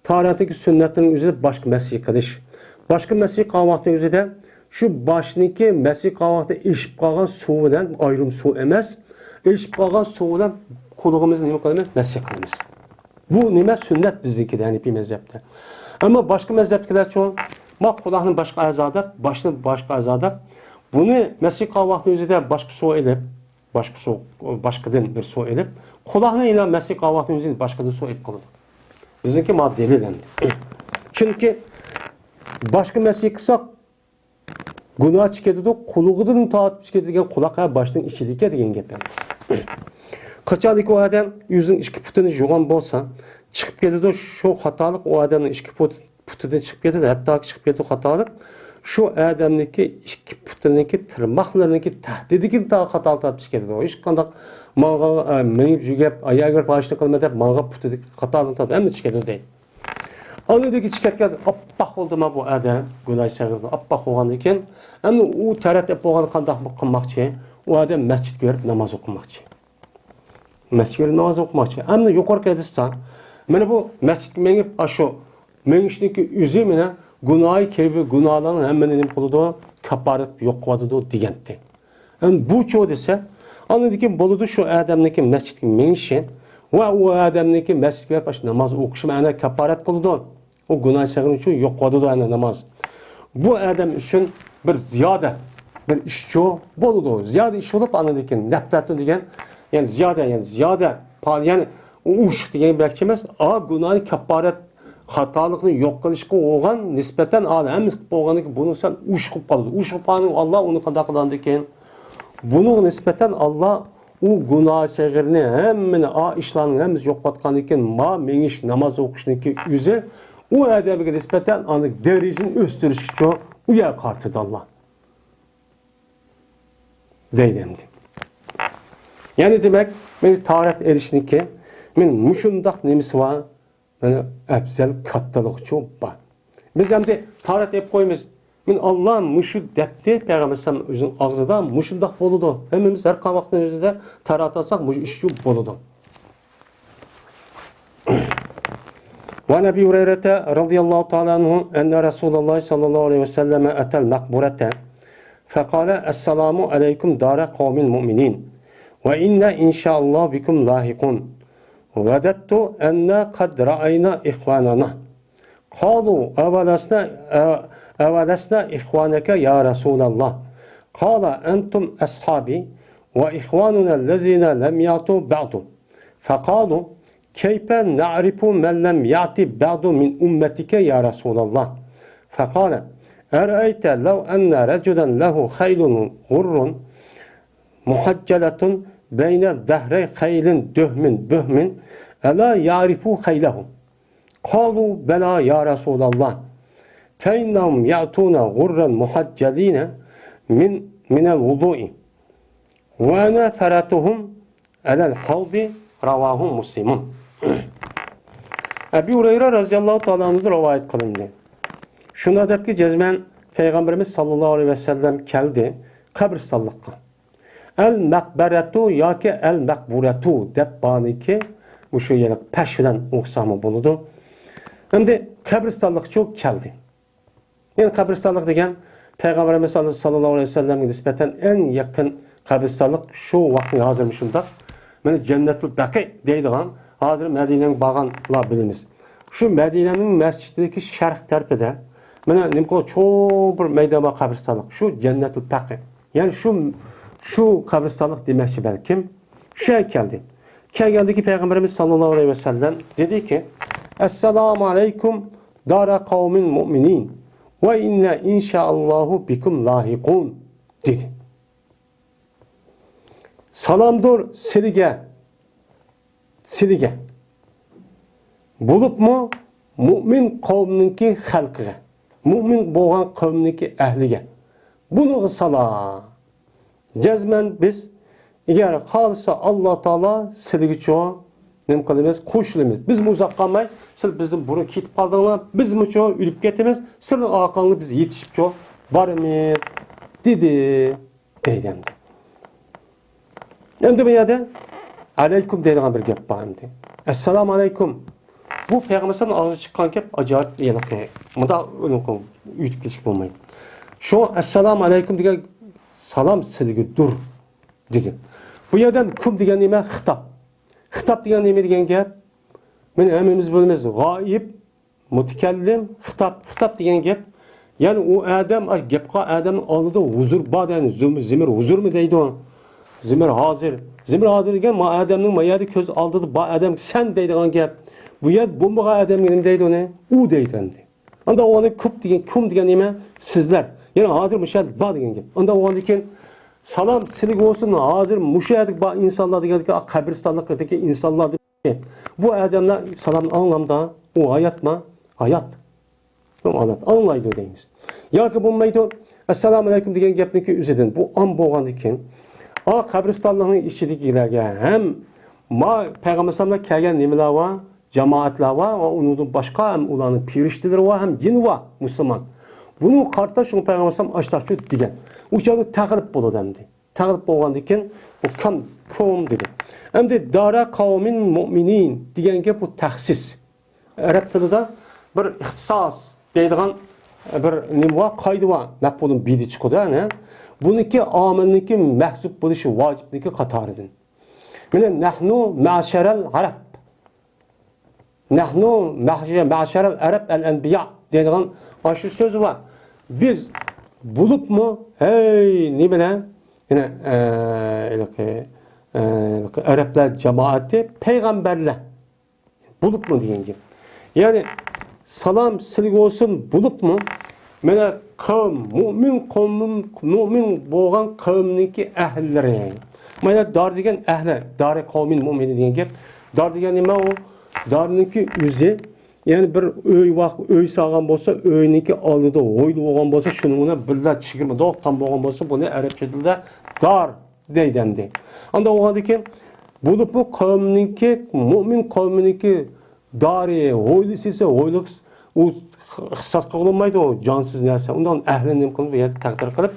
Tarihteki sünnetlerin üzerinde başka mesleği kılış. Başka mesleği kavakta üzerinde şu başındaki mesleği kavakta eşip kalan suğudan ayrım su emez. Eşip kalan suğudan kuluğumuzun neymi kılımız? Mesleği kılımız. Bu nima sünnet bizdeki de Hanefi mezhepte. Ama başka mezhepkiler çoğu bak kulağının başka azada, başının başka azada. Bunu mescid kahvaltının özünde başka su edip, başkadan bir su edip, kulağına inen mescid kahvaltının özünde başkadan su edip kalır. Bizdeki maddeli dendi. Çünkü başka mescid kısak günah çıkıyordu, kuluğunun taatip çıkıyordu, kulak başının içindeki deyen gep yani. Kaçalık o adam yüzün iki putunu juğan bolsa, çıkıp geldi şu hatalık o adamın iki putundan çıkıp geldi, hatta çıkıp geldi hatalık, şu adamdaki iki putunundaki tırmaklarındaki tahdidiki daha hatalık tatmış geldi. O iş kandak mağa menip jügep ayağa görüp ağaçta kalmadı, mağa putundaki hatalık tatmış, hem de çıkıyordu değil. Anıdaki çıkarken appak oldu mu bu adam, günah sağırdı, appak oğandayken, hem de o tarat hep oğanı kandak kılmakçı, o adam mescid görüp namaz okumakçı. Mescid görüp namaz okumakçı. Hem de yukarı edistan, bana bu mescid menip aşağı, menişteki üzümüne günahı keyfi günahlarının hemen elim koludu, kaparet yok kovadı diyendi. Yani bu çoğu dese, anıdaki boludu şu adamdaki mescid menişin, ve o adamdaki mescid görüp aşağı namaz okuşum ana kaparet koludu. O günah sağırın için yok kovadı ana namaz. Bu adam için bir ziyade, bir işçi boludu. Ziyade iş olup anıdaki nefretli diyen, yani ziyade, yani uç diyen belkemez, günahı kaparet hatalıkını yok kılışkı oğan nispeten hem oğanı ki bunu sen uçkup kaldı. Uçkup kaldı Allah onu kadar kılandıkken bunu nispeten Allah o günah sağırını hemmini işlerini hemiz yok katkandıkken meniş namaz okuşundaki yüze o adamı nispeten anlık derecinin östürüşkü uya kartıdı Allah. Deydemdi. Yani demek ben taharet erişinki men muşundak nemisi var. Yani ebzel kattalık çok var. Biz hem de taharet hep koymuyoruz. Men Allah muşu depti Peygamber sallallahu aleyhi ve sellem ağzıda muşundak boludu. Hemimiz her kavaktan özünde taharet alsak muşu işçi boludu. Ve Nebi Hureyre'te radıyallahu ta'ala anhu enne Resulullah sallallahu aleyhi ve selleme etel makburete fekale esselamu aleyküm dara kavmin mu'minin ve inne inşaallah bikum lahikun vedettu enne kad ra'ayna ihvanana kalu evelesna ihvaneke ya Resulallah kala entum ashabi ve ihvanuna lezine lem yatu ba'du fekalu keyfe na'rifu men lem yati ba'du min ummetike ya Resulallah fekale ereyte lev enne reculen lehu haylun gurrun muhacceletun beyne zahre haylin döhmin bühmin ela ya'rifu haylahum kalu bela ya Resulallah feinnahum ya'tuna gurran muhacceline minel vudu'i ve ana feratuhum alel havdi ravahum muslimun. Ebu Hureyre radıyallahu ta'ala anhu'dan rivayet kılındı. Şuna der ki cezmen Peygamberimiz sallallahu aleyhi ve sellem geldi kabristanlıkka. El makberetu ya ki el makburetu dep bani ki bu şu yani peşveden oksamı buludu. Hem de kabristanlık çok geldi. Yani kabristanlık degen Peygamberimiz sallallahu aleyhi ve sellem'e nispeten en yakın kabristanlık şu vakti hazırmışında. Yani cennetül baki deydiğen hazır Medine'nin bağanla biliniz. Şu Medine'nin mescidindeki şerh terpede mana nimko çok bir meydana kabristanlık. Şu cennetül baki. Yani şu kabristanlık demekçi belki şu geldi. Geldi ki Peygamberimiz sallallahu aleyhi ve sellem dedi ki Esselamu aleyküm dara kavmin mu'minin ve inne inşaallahu bikum lahikun dedi. Salamdır silige. Bulup mu mümin kavminki halkıga. Mümin boğan kavminki ehlige. Bunu salam. Cezmen biz eğer kalsa Allah Teala siligi çoğu nem kılımız koşulumuz. Biz muzaqqamay sil bizim burun ketip kaldığına biz mi çoğu ülüp ketimiz sil akanlı biz yetişip çoğu barımız dedi deydemdi. Hem de bu yerde aleyküm deydiğen bir gep var hem de. Esselamu aleyküm. Bu Peygamber'in ağzı çıkan gep acayip yelik. Mıda ütüp geçik olmayın. Şu esselamu aleyküm diye salam siligi dur dedi. Bu yerden kum diyen nime hitap. Hitap diyen nime diyen gep Meni hemmemiz bilamiz, g'oyib, mutakallim, xitob degan gap. Ya'ni u odam, gapqa odamning oldida huzur bor, ya'ni zimir huzurmi deydi u. Zimir hozir. Zimir hozir degan ma odamning mayadi ko'z oldida bor odam sen deydigan gap. Bu yer bo'lmagan odamga nima deydi uni? U deydi endi. Unda o'g'li ko'p degan, kim degan nima? Sizlar. Ya'ni hozir mushal bor degan gap. Unda o'g'likin salom sizga olsun, hozir mushadik bor insonlar degan qabristonlikdagi insonlar. Bu adamlar salam anlamda o hayat mı? Hayat. Anlaydı deyimiz. Yoki bo'lmaydi, assalomu alaykum degan gapniki o'zidan bu an bo'lgandikin, qabristonlarning ichidagilarga ham ma payg'ambarlar kelgan nimalar va jamoatlar va undan boshqa ham ularning pirishtilari va ham jin va musulmon. Buni qarta shu payg'ambarlar ashtachu degan. O'shani taqrib bo'ladi endi. Taqrib bo'lgandikin bu kom dedi. Endi dara qavmin mu'minin degan gap bu taxsis. Arab tilida bir ixtisos deydigan bir nima qoida bor. Maf'ulun bidi chiqadi, ana. Buniki omilniki mahzub bo'lishi vojibniki qatoridan. Mana nahnu ma'sharal arab. Nahnu ma'sharal arab al-anbiya deydigan shu so'z bor. Biz bulupmu hey ne bilen yine Araplar cemaati peygamberler bulup mu diyen gibi. Yani salam silgi olsun bulup mu? Mene kavm, mümin boğan kavmindeki ehlileri. Mene dar diyen ehli, dar kavmin mümini diyen gibi. Dar diyen nima o? Darniki yüzü. Yani bir öy sağan bolsa, öyniki aldıda oylu olgan bolsa, şununla birler çigirme, doğuktan bolgan bolsa, bunu Arapça dilde dar deydemdi. Anda o halde ki, bu kavminiki, mümin kavminiki dari, oylu sisi, oylu o kısas kılınmaydı o cansız neyse. Ondan ehlinim kılıp, yani takdir kılıp,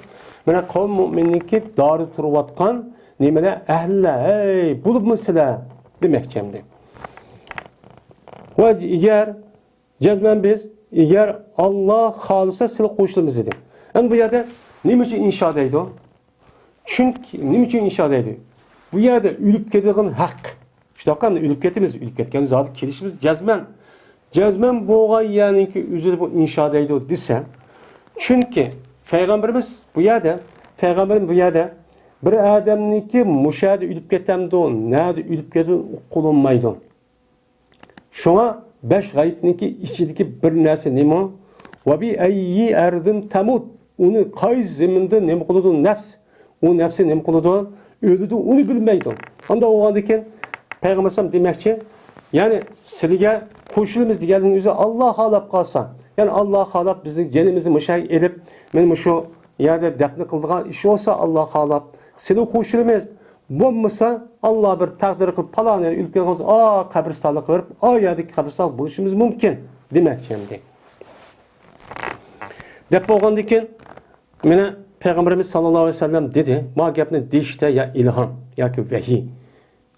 bana kavm müminiki dari turuvatkan, nemele ehle, hey, bulup mu sile demekçemdi. Ve eğer cezmen biz, eğer Allah halisa size koştuğumuz dedi. Yani bu yerde ne için inşa edildi o? Çünkü ne için inşa edildi? Bu yerde ülüp getiren hak. İşte bakalım ülüp getirimiz, ülüp getirken zaten kelişimiz cezmen. Cezmen boğay yani ki üzeri bu inşa edildi o dese. Çünkü Peygamberimiz bu yerde bir adamniki müşahede ülüp getirmedi o. Nerede ülüp getirdi kullanmaydı o. Şuna 5 gayibniki içindeki bir narsa nima? Ve bi ayyi erdin tamut. Onu qaysi zeminde nima qiladi nafs? O nafsi nima qiladi? O'lidi, onu bilmaydi. Anda o'g'andikin payg'ambar demakchi, ya'ni sizga qo'shilimiz deganning o'zi Alloh xolab qolsa, ya'ni Alloh xolab bizning jonimizni mushay edib, men shu yerda dafn qildigan ish bo'lsa Alloh xolab, sizga qo'shilimiz bo'lmasa Allah bir takdir qilib falan yani ülkeden olsa kabristonlik verip yerdeki kabristonlik buluşumuz mümkün demek şimdi. Dep bo'lgandan mene Peygamberimiz sallallahu aleyhi ve sellem dedi, ma gapni deyishda ya ilham yoki vahiy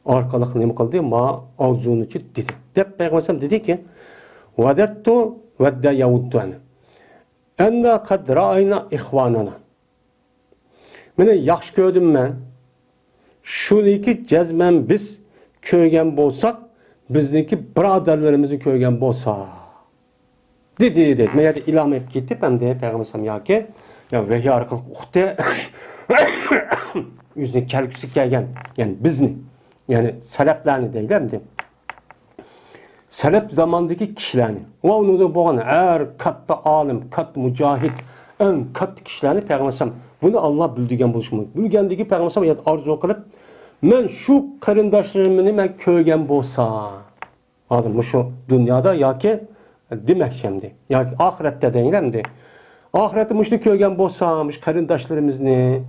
orqali nima qildi, ma avzunuchi dedi. Dep Peygamberimiz dedi ki, vadattu vadda yavuddan. Anna qad ra'ayna ihwanana. Mene yaxshi ko'rdim men. Şuniki cezmen biz köygen bolsak, bizdeki braderlerimizi köygen bolsa. Dedi. Yani ilham hep gitti. Ben de Peygamberim ya ki, ya vehi arkalık uhte, yüzüne kelküsü gelgen, yani bizni, yani seleplerini değil mi? Selep zamandaki kişilerini, o onu da boğan, katta alim, kat mücahit, en kat kişilerini Peygamberim, bunu Allah bildiğen buluşmalı. Bilgendeki Peygamberim arzu kılıp, men şu karındaşlarımını men köygen bolsa, adım şu dünyada ya ki demek şimdi, ya ki ahirette değilimdi. Ahirette müştü köygen bolsamış karındaşlarımızını,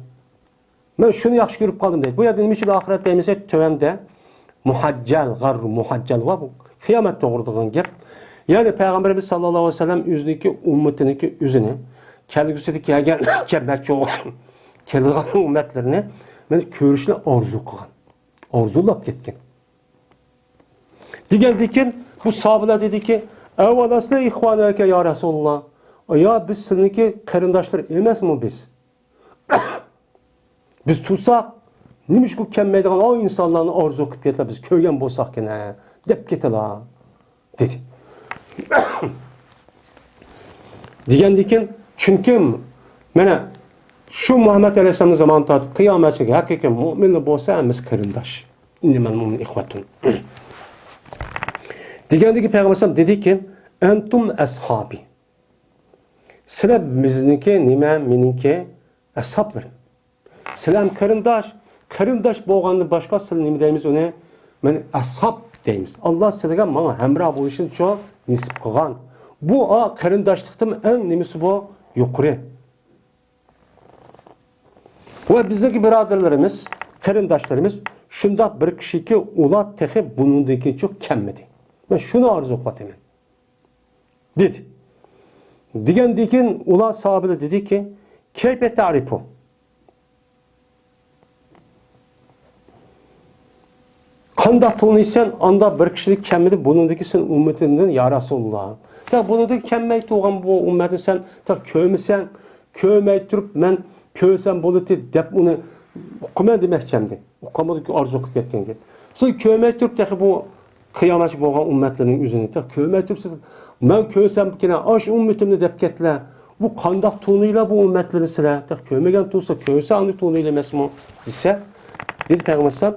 men şunu yaxşı görüp kaldım dedi. Bu ya dedim için ahiret değilse tövende muhaccel, garru muhaccel var bu. Kıyamet doğurduğun gep. Yani Peygamberimiz sallallahu aleyhi ve sellem yüzündeki ümmetiniki yüzünü, kelgüsüdeki yagen kemekçi olan, kelgülen ümmetlerini men körüşüne arzu kılgan. Arzulap gitkin. Digendikin bu sahabeler dedi ki, evvelasla ihvaneke ya Resulullah. Ya biz seninki karındaşlar emez mi biz? Biz tutsak, nimiş bu kemmeydiğen o insanların arzu kıp getiler biz köygen bolsak gene. Dep getiler. dedi. Degandikin chunki mana shu Muhammad alayhisolamning zamonida tortib qiyomatgacha haqiqiy mu'minlar bo'lsa hammiz qarindosh. İnnemal mu'min ihvatun. Degandiki Peygamber dediki entum ashabi. Sizlar bizniki nima, meniki ashoblarim. Sizlar qarindosh bo'lganda boshqa sizlar nima deymiz uni? Men ashab deymiz. Alloh sizlarga mana hamroh bo'lishini cho nisib qilgan. Bu qarindoshlikning eng nimasi bu? Yuqori. Ve bizdeki birodarlarimiz, qarindoshlarimiz shunda bir kishiki ular tehi bunundaki çok kemmedi. Ben şunu arzu qilaman. Dedi. Degandikin ular sahabeler dedi ki, kayfa ta'rifu? Qanday tanıysan anda bir kişilik kemmedi bunundaki sen ümmetinden ya Resulullah. Ta bunundaki kemmey tuğan bu ümmetin sen ta köymey turup men köysem bolati dep onu okuman demekçemdi. Okumadık arzu qilib ketganga. Siz köymey turup ta bu kıyamet bo'lgan ummatlarning o'zini ta köymey turup siz men köysem kina aş ummetimni dep ketdilar. Bu qanday tunuylar bu ummatlarni sizlar ta köymegan tursa köysa uni tunuylar emasmi desa dedi Peygamber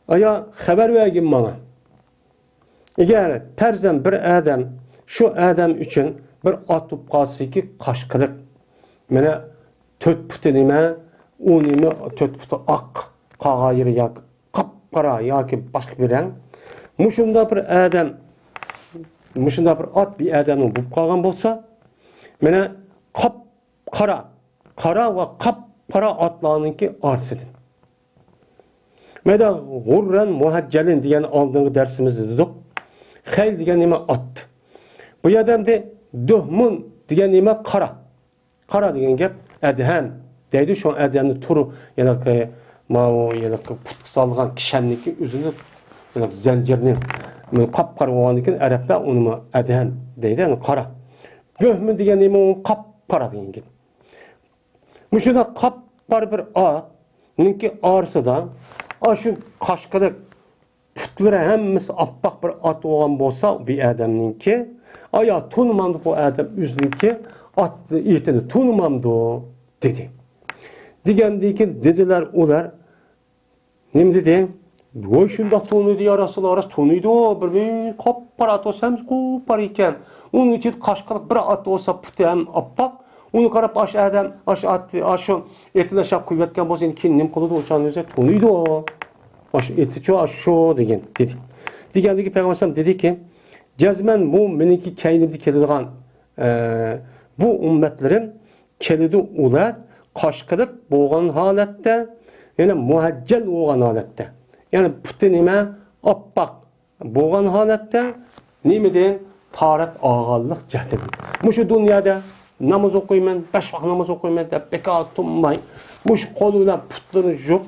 aya xabar vergin bana. Eğer perzem bir adam şu adam için bir atıp qalsa ki qaşqiliq mene 4 put nima, u nima 4 put oq qog'ayir yoki qop-qora yoki boshqa bir rang. Mushunda bir adam, mushunda bir at bir adamning bo'lib qolgan bo'lsa, mene qora va qop-qora otlarninki orsidan. Meda g'urran muhajjalin degan oldingi darsimizda dedik. Xayl degan nima ot. Bu odamda duhmun degan nima qora. Qora degan gap adham deydi şu adamni turi yana yana put solgan kishaniki o'zini yana zanjirni qop-qora bo'lgandan arabda uni adham deydi, yani qora. Duhmun degan nima qop-qora degan gap. Mushuna qop-qora bir otninki orsidan şu qaşqiliq putlari hammasi oppoq bir ot bo'lgan bo'lsa bir odamninki aya tunmamdi bu adam o'zininki otni etini tunmamdi dedi. Degandan dedilar ular nima dedi? Voy shundoq tunuydi ya Rasululloh, tunuydi bir qop-qora ot bo'lsamiz qop-qora ekan. Uning ichida qaşqiliq bir ot bo'lsa puti ham oppoq. Uni qarab aş adam şu etini aşağı kuyvatgan bo'lsa keyin nim qiladi o'chani o'zi tunuydi. Aş eti şu degan dedi. Degandagi Peygamber dedi ki jazman bu meniki kaynimda keladigan bu ummatlarim keladi ular qaşqiliq bo'lgan holatda, yana muhajjal bo'lgan holatda. Yani puti nima oppoq bo'lgan holatda nimadan tarat og'anliq jahdidan. Mushu dunyoda namoz o'qiyman, 5 vaqt namoz o'qiyman deb bekor turmay, mush qo'lida putlarni yo'q.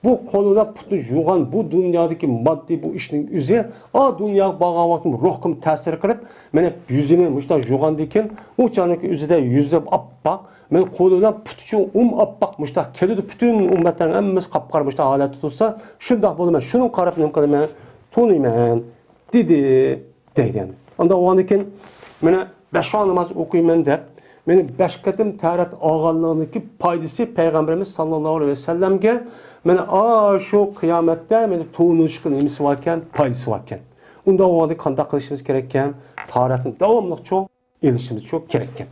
Bu qo'lida putni yuğan bu dünyadaki maddi bu işning o'zi dunyo bo'lgan vaqtim ruhim ta'sir qilib, men yuzini mushta yuğandikin, u chaniki o'zida yuzda oppoq, men qo'lida putchi oppoq mushta keladi butun ummatlarning hammasi qop-qora mushta holatda tursa, shundoq bo'laman, shuni qarab nima qilaman, tuniyman dedi degan. Unda o'g'andikin meni 5 vaqt namoz o'qiyman deb meni 5 qatim tarat olganliginiki foydasi Peygamberimiz sallallohu alayhi vasallamga mana şu kıyamette meni tuğunuşku nemisi varken, faydası varken. Unda o halde qanday qilishimiz kerekken, taratın davamlıq çok, elişimiz çok gerekken.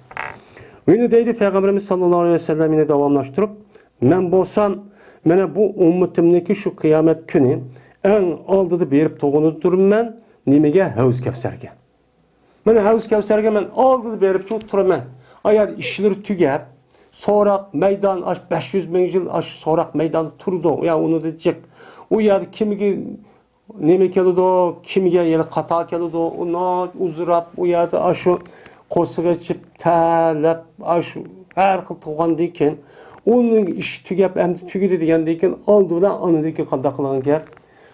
Öyle deydi Peygamberimiz sallallahu aleyhi ve sellem yine davamlaştırıp, men bolsam, mana bu ummetimdeki şu kıyamet günü en aldıdı berip toğunudurum men, nimege Havuz Kevserge. Mana Havuz Kevserge men aldıdı berip tuğunudurum. Eğer işleri tügep, sorak meydan 500 bin yıl sorak meydan turdu. Ya onu diyecek. O ya kimige neme keldi o, kimige yeli kata keldi o, ona uzurap o ya da şu kosuğa çıp talep şu her kıl tuğan deyken onun iş tügep hem tügüdü diyen deyken aldı da onu deyken kanda kılan gel.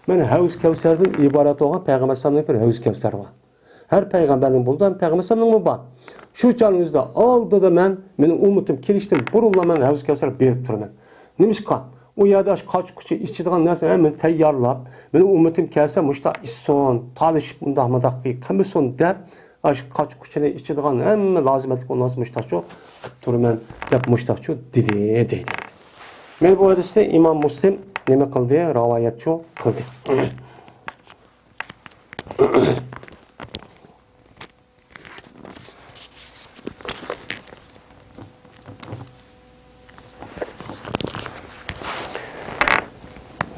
Ben Havuz Kevser'den ibaret olan Peygamber sallallahu bir Havuz Kevser var. Her peygamberin buldu, Peygamber sallallahu var. Şu canımızda aldı da menin ummetim keliştim, burunla men Havuz Kevser berip turman. Nimişqa? u yerda qoch-quchi ichadigan narsani hammani tayyorlab, mening ummatim kelsa mushta isson, talishib undaq-mundaq qilmasin deb, qoch-quchini ichadigan hamma lozimatli narsa mushtachu qilib turaman deb mushtachu deydi. Men bu hadisni Imom Muslim nima qildi? Rivoyatchi qildi.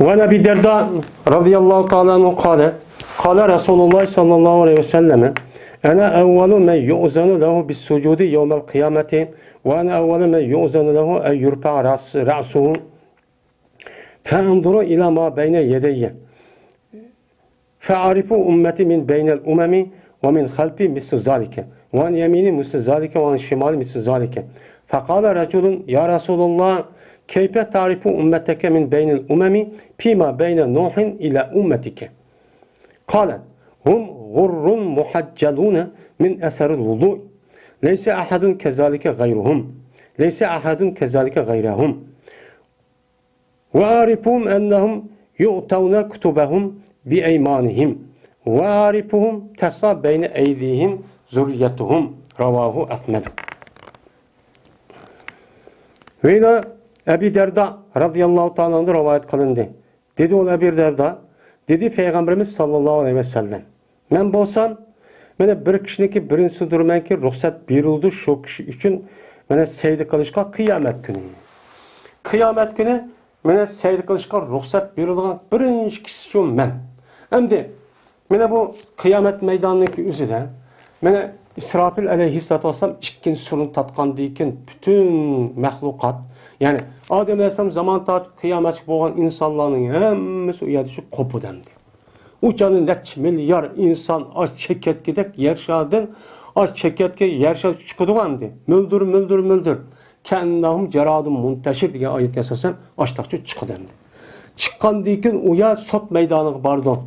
وعن أبي الدرداء رضي الله تعالى عنه قال رسول الله صلى الله عليه وسلم أنا أول من يؤذن له بالسجود يوم القيامة وأنا أول من يؤذن له أن يرفع رأسه فأنظر إلى ما بين يدي فأعرف أمتي من بين الأمم ومن خلفي مثل ذلك وعن يميني مثل ذلك وعن شمالي مثل ذلك فقال رجل يا رسول الله كيف تعرف أمتك من بين الأمم فيما بين نوح إلى أمتك قال هم غر محجلون من أثر الوضوء ليس أحد كذلك غيرهم ليس أحد كذلك غيرهم وأعرفهم أنهم يؤتون كتبهم بأيمانهم وأعرفهم تسعى بين أيديهم ذريتهم رواه أحمد وإذا Ebi Derda radıyallahu ta'ala'nın rivayet kılındı. Dedi o Ebi Derda, dedi Peygamberimiz sallallahu aleyhi ve sellem. Men bolsam, mene bir kişiniki birinci durmanki ruhsat berildi şu kişi için mene secde kılışka kıyamet günü. Kıyamet günü mene secde kılışka ruhsat berildiğin birinci kişi için men. Endi mene bu kıyamet meydanındaki üzere mene İsrafil aleyhissalatu vesselam ikinci surun tatkan deyken bütün mahlukat yani Adem Aleyhisselam zaman tatip kıyamet boğan insanların hemmesi uyarışı kopu demdi. Uçanın neç milyar insan aç çeket gidek yer şahiden aç çeket ki yer şahı çıkıdı demdi. Müldür. Kendahum ceradım munteşir diye ayet kesasen açtakçı çıkı demdi. Çıkan deyken uya sot meydanı bardı.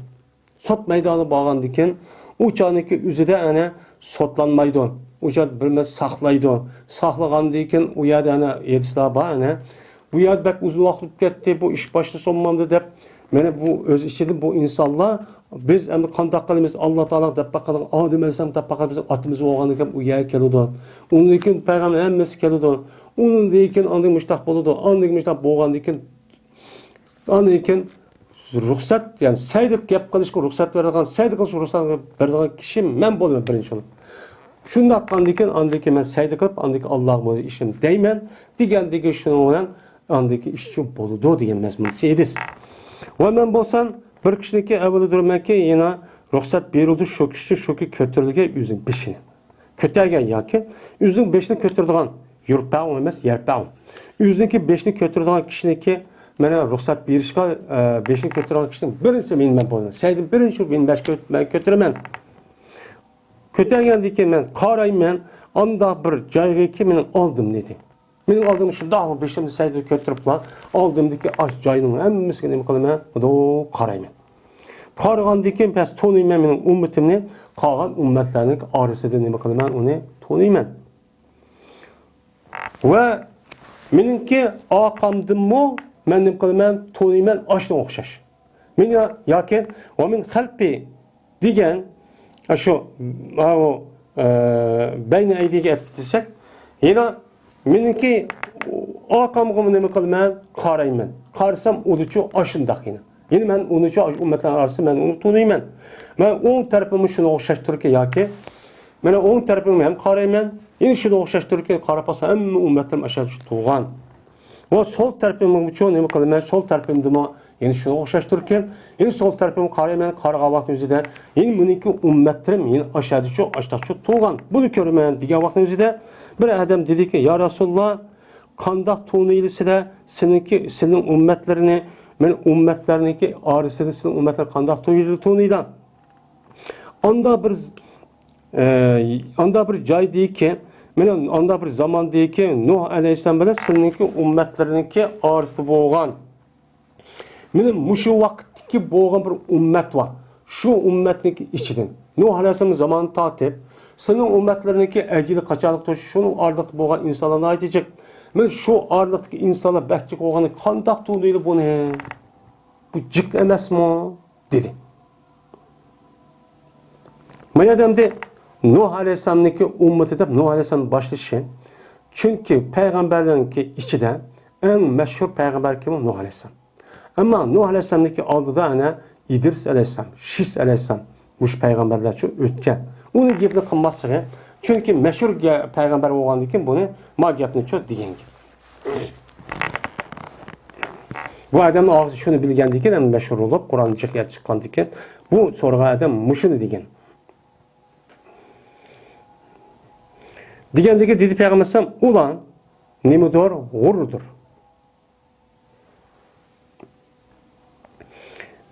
Sot meydanı bağan deyken uçanınki üzüde ene sotlanmaydı. Uçan bilmez saklaydı. Saklagan deyken uyada ene yedisla bağ ene bu yer bek uzun vakit gitti, bu iş başta sonmamdı deyip, mene bu öz içinde bu insanlar, biz hem kandak kılımız Allah Teala deyip bakalım, Adem Aleyhisselam deyip bakalım, bizim atımızı oğanırken uyaya geldi. Onun için Peygamber emmesi geldi. Onun deyken andık müştak boludu, andık müştak boğan deyken, ruhsat, yani saydık yap kılışkı ruhsat verdiğin, saydık kılışkı ruhsat verdiğin kişi men bolum birinci olup. Şunu hakkandayken andaki men saydık kılıp, andaki Allah'ım işim değmen, digendeki şunu olan, andaki işçi boludu diyen mezmun şeydiz. Ve men bolsan bir kişiniki evveli durmakki yine ruhsat berildi şu kişi şu ki kötürlüge yüzün beşini. Kötürgen yaki yüzün beşini kötürdüğün yurpağın emez yerpağın. Yüzündeki beşini kötürdüğün kişiniki mene ruhsat berişka beşini kötürdüğün kişinin birinci men bolun. Saydım birinci ben kötürmen. Kötürgen deyken men qarayman anda bir joyga ki men aldım dedi. Benim aldığım şu dağlı beşimde saydı kötürüpler. Aldığımdaki aç cayının hemmesini nima qilaman? Odo qarayman. Qarag'an deyken pes tonuyman mening ummatimni, qolgan ummatlarning orasida nima qilaman? Uni tonuyman. Va meningki aqamdimmo men nima qilaman? Tonuyman oshga o'xshash. Menga yoki va min xalqi degan shu bayna aydiga aytsak, yana meniki aqamga nima qilman? Qarayman. Qarsam unuchu oshindaq yana. Yine men unuchu ummatlar orasida men uni tunuyman. Men o'ng tarafimni shuni o'xshashtirki yoki mena o'ng tarafimni ham qarayman. Yine shuni o'xshashtirki qarapasa hamma ummatlar ashad tug'an. Va sol tarafimni uchun nima qilaman? Sol tarafimni yine shuni o'xshashtirki, yine sol tarafimni qarayman, qarag'an vaqt o'zida yine meniki ummatlarim yine ashadchu tug'an. Buni ko'raman degan vaqt o'zida bir adam dedi ki, ya Resulullah, qandaq to'niylisida senin ummatlarini, men ummatlarniki orasida senin ummatlar qandaq to'niydi. Anda bir joy deyki, men anda bir zaman deyki, Nuh alayhissalom bilan seninki ummatlarniki orasida bo'lgan. Mening mushu vaqtdagi bo'lgan bir ummat var. Şu ummatniki ichidan Nuh alayhissalom zamanı tatib senin ummatlarınki ecili kaçalık toşu şunun ardık boğan insanlarına aytacak. Men şu arlıqdaki insanlar bəkçik oğanı qandaq tuğduydu bunu? Bu cik emasmı? Dedi. Maya demdi, Nuh Aleyhisselam'daki ümmet edip Nuh Aleyhisselam'ın başlışı. Çünkü peygamberlerin ki içinde en meşhur peygamber kim? Nuh Aleyhisselam. Ama Nuh Aleyhisselam'daki aldığı ana İdris Aleyhisselam, Şis Aleyhisselam. Muş peygamberler çok ötken. Onu gepini kılmazsın. Çünkü meşhur peygamber olandı kim bunu? Ma gepini çok diyen gibi. Bu adamın ağzı şunu bilgendi ki meşhur olup Kur'an'ı çıkandı ki bu sorga adam muşunu diyen. Degендeki dedi Peygamber ulan nemidir? Gururdur.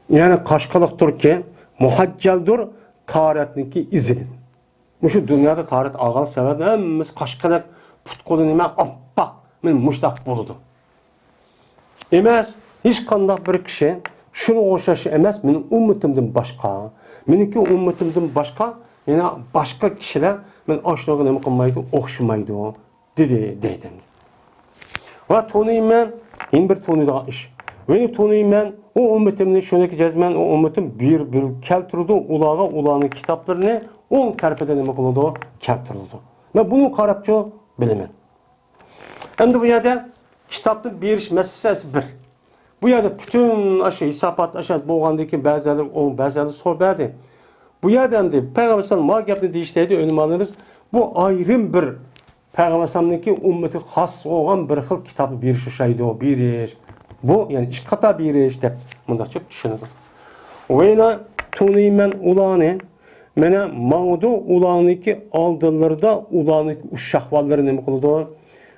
Yani kaşkalıktır ki muhacceldur taharetniki izidir. Şu dünyada taharet ağal sever hemimiz kaşkalık putkolu nime bak men muştak buludu. Emas hiç kandak bir kişi şunu oşaşı emas benim ummetimden başka. Meniki ummetimden başka yine başka kişiler men aşnağı neme kılmaydı, okşamaydı o deydim. Ve tonuyum ben yine bir tonu daha iş. Ve tonuyum ben o ümmetimden şöyle ki cezmen o ümmetim bir keltirdi ulağa ulağının kitaplarını on terpede neme kıldı keltirdi. Ben bunu Arapça bilemem. Hem de bu yerde kitapın bir meselesi bir. Bu yerde bütün aşağı hesapat aşağı boğandaki bazıları sor verdi. Bu yerden de Peygamber sallallahu aleyhi ve sellem deyişteydi önüme alırız. Bu ayrım bir Peygamber sallallahu ümmeti has olan bir xil kitabı bir şeydi o bir iş. Bu yani iş kata bir iş de bunda çok düşünürüz. Ve yine tunaymen ulanı mene mağdu ulanı ki aldılarda ulanı uşakvalları ne mi kıldı?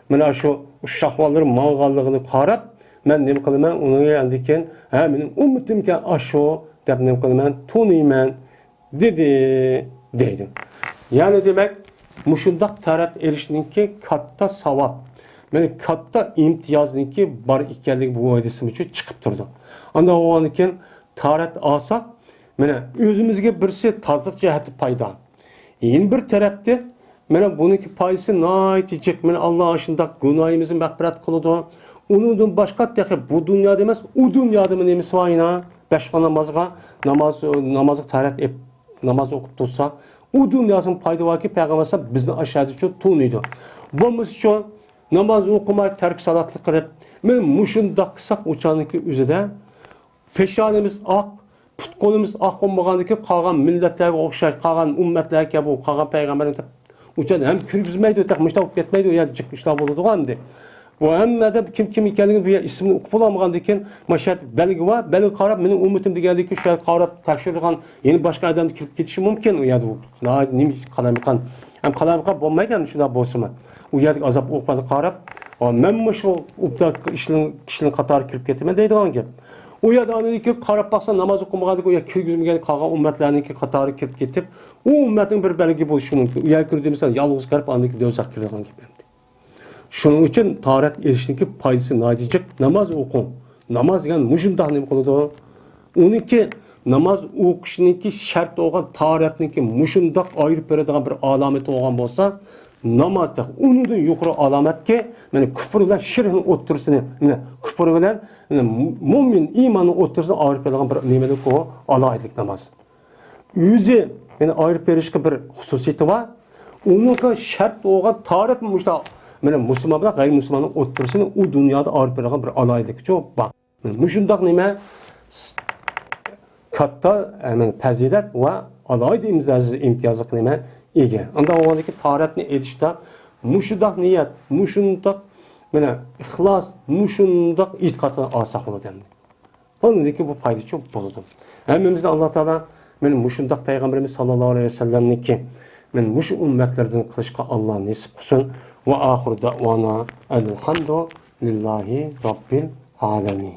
Mene şu uşakvalların mağallığını qarab men ne mi kıldım ben onu geldikken benim ummetim ki aşo dep ne mi kıldım ben tunaymen deydim. Yani demek muşundak tarat erişninki katta savap. Yani katta imtiyazninki bar ikkenlik bu ödesim için çıkıp durdu. Anda o anıken tarat alsak mene özümüzge birisi tazlık cihati payda. Yeni bir tarafta mene bununki payısı naitecek. Mene Allah aşında günahımızın mağfiret kılıdı. Onun başka tehe bu dünya demez. O dünyada mı neymiş vayına? Beşka namazı tarat namaz okup dursa o dünyasının payda var ki Peygamber bizden aşağıda çok tuğnuydu. Bu için namaz okumayı terk salatlık kılıp benim muşunda kısak uçağındaki üzere peşanemiz ak, putkolumuz ak olmağındaki kalan milletler okşar, kalan ümmetler ki bu kalan Peygamber'in uçağında hem kürgüzmeydi ötek müştak okup etmeydi o yani çıkmışlar bulundu andı. O hem de kim hikayenin bir ismini okup bulamağındaki maşayet belge var. Belge qarab benim ummetim degeldeki şu qarab takşırılgan yeni başka adam kirip ketişi mümkün o yani bu. Neymiş kalamıkan. Hem kalamıkan olmaydı yani şuna bolsun. O yerdik azap okumadı qarab. Memmiş o upta kişinin katarı kirip ketime deydi lan gep. O yerda anladı ki qarab baksa namaz okumağındık o yer kürgüzmü geldi kalan ümmetlerinki katarı kirip ketip o ümmetin bir belge buluşu mümkün. O yer kürdüğümüzden yalnız qarab anladı ki dözak kirdiğin gibi. Şunun için taharet erişindeki paydası nadicek namaz okun. Namaz yani muşundak ne kılıdı? Onunki namaz okuşununki şart olan taharetninki muşundak ayırıp verediğin bir alameti olan olsa namazda onun da yukarı alamet ki yani küfür ile şirkin otursunu küfür ile mümin imanın otursunu ayırıp verediğin bir nimelik o alaylık namaz. Yüzü yani ayırıp verişki bir hususiyeti var. Onunki şart olan taharet muşundak mene Müslüman bilan gayrimüslimanyň otursyny o dünýada aryp berýän bir alaylyk çok bak. Muşundak nime katta fazilet we alaydy imtiyazlyk nime ege. Anda oňdaki taharetni edişde muşundak niyet, muşundak mene ihlas, muşundak itikatyny alsak bolady. Onunki bu paýda çok bolady. Hemmemizde Allah Taala mene muşundak Peygamberimiz sallallahu aleyhi ve sellem'niki men muş ümmetlerden kılışka Allah nasip kılsın. Ve ahir da'vana elhamdülillahi rabbil alemin.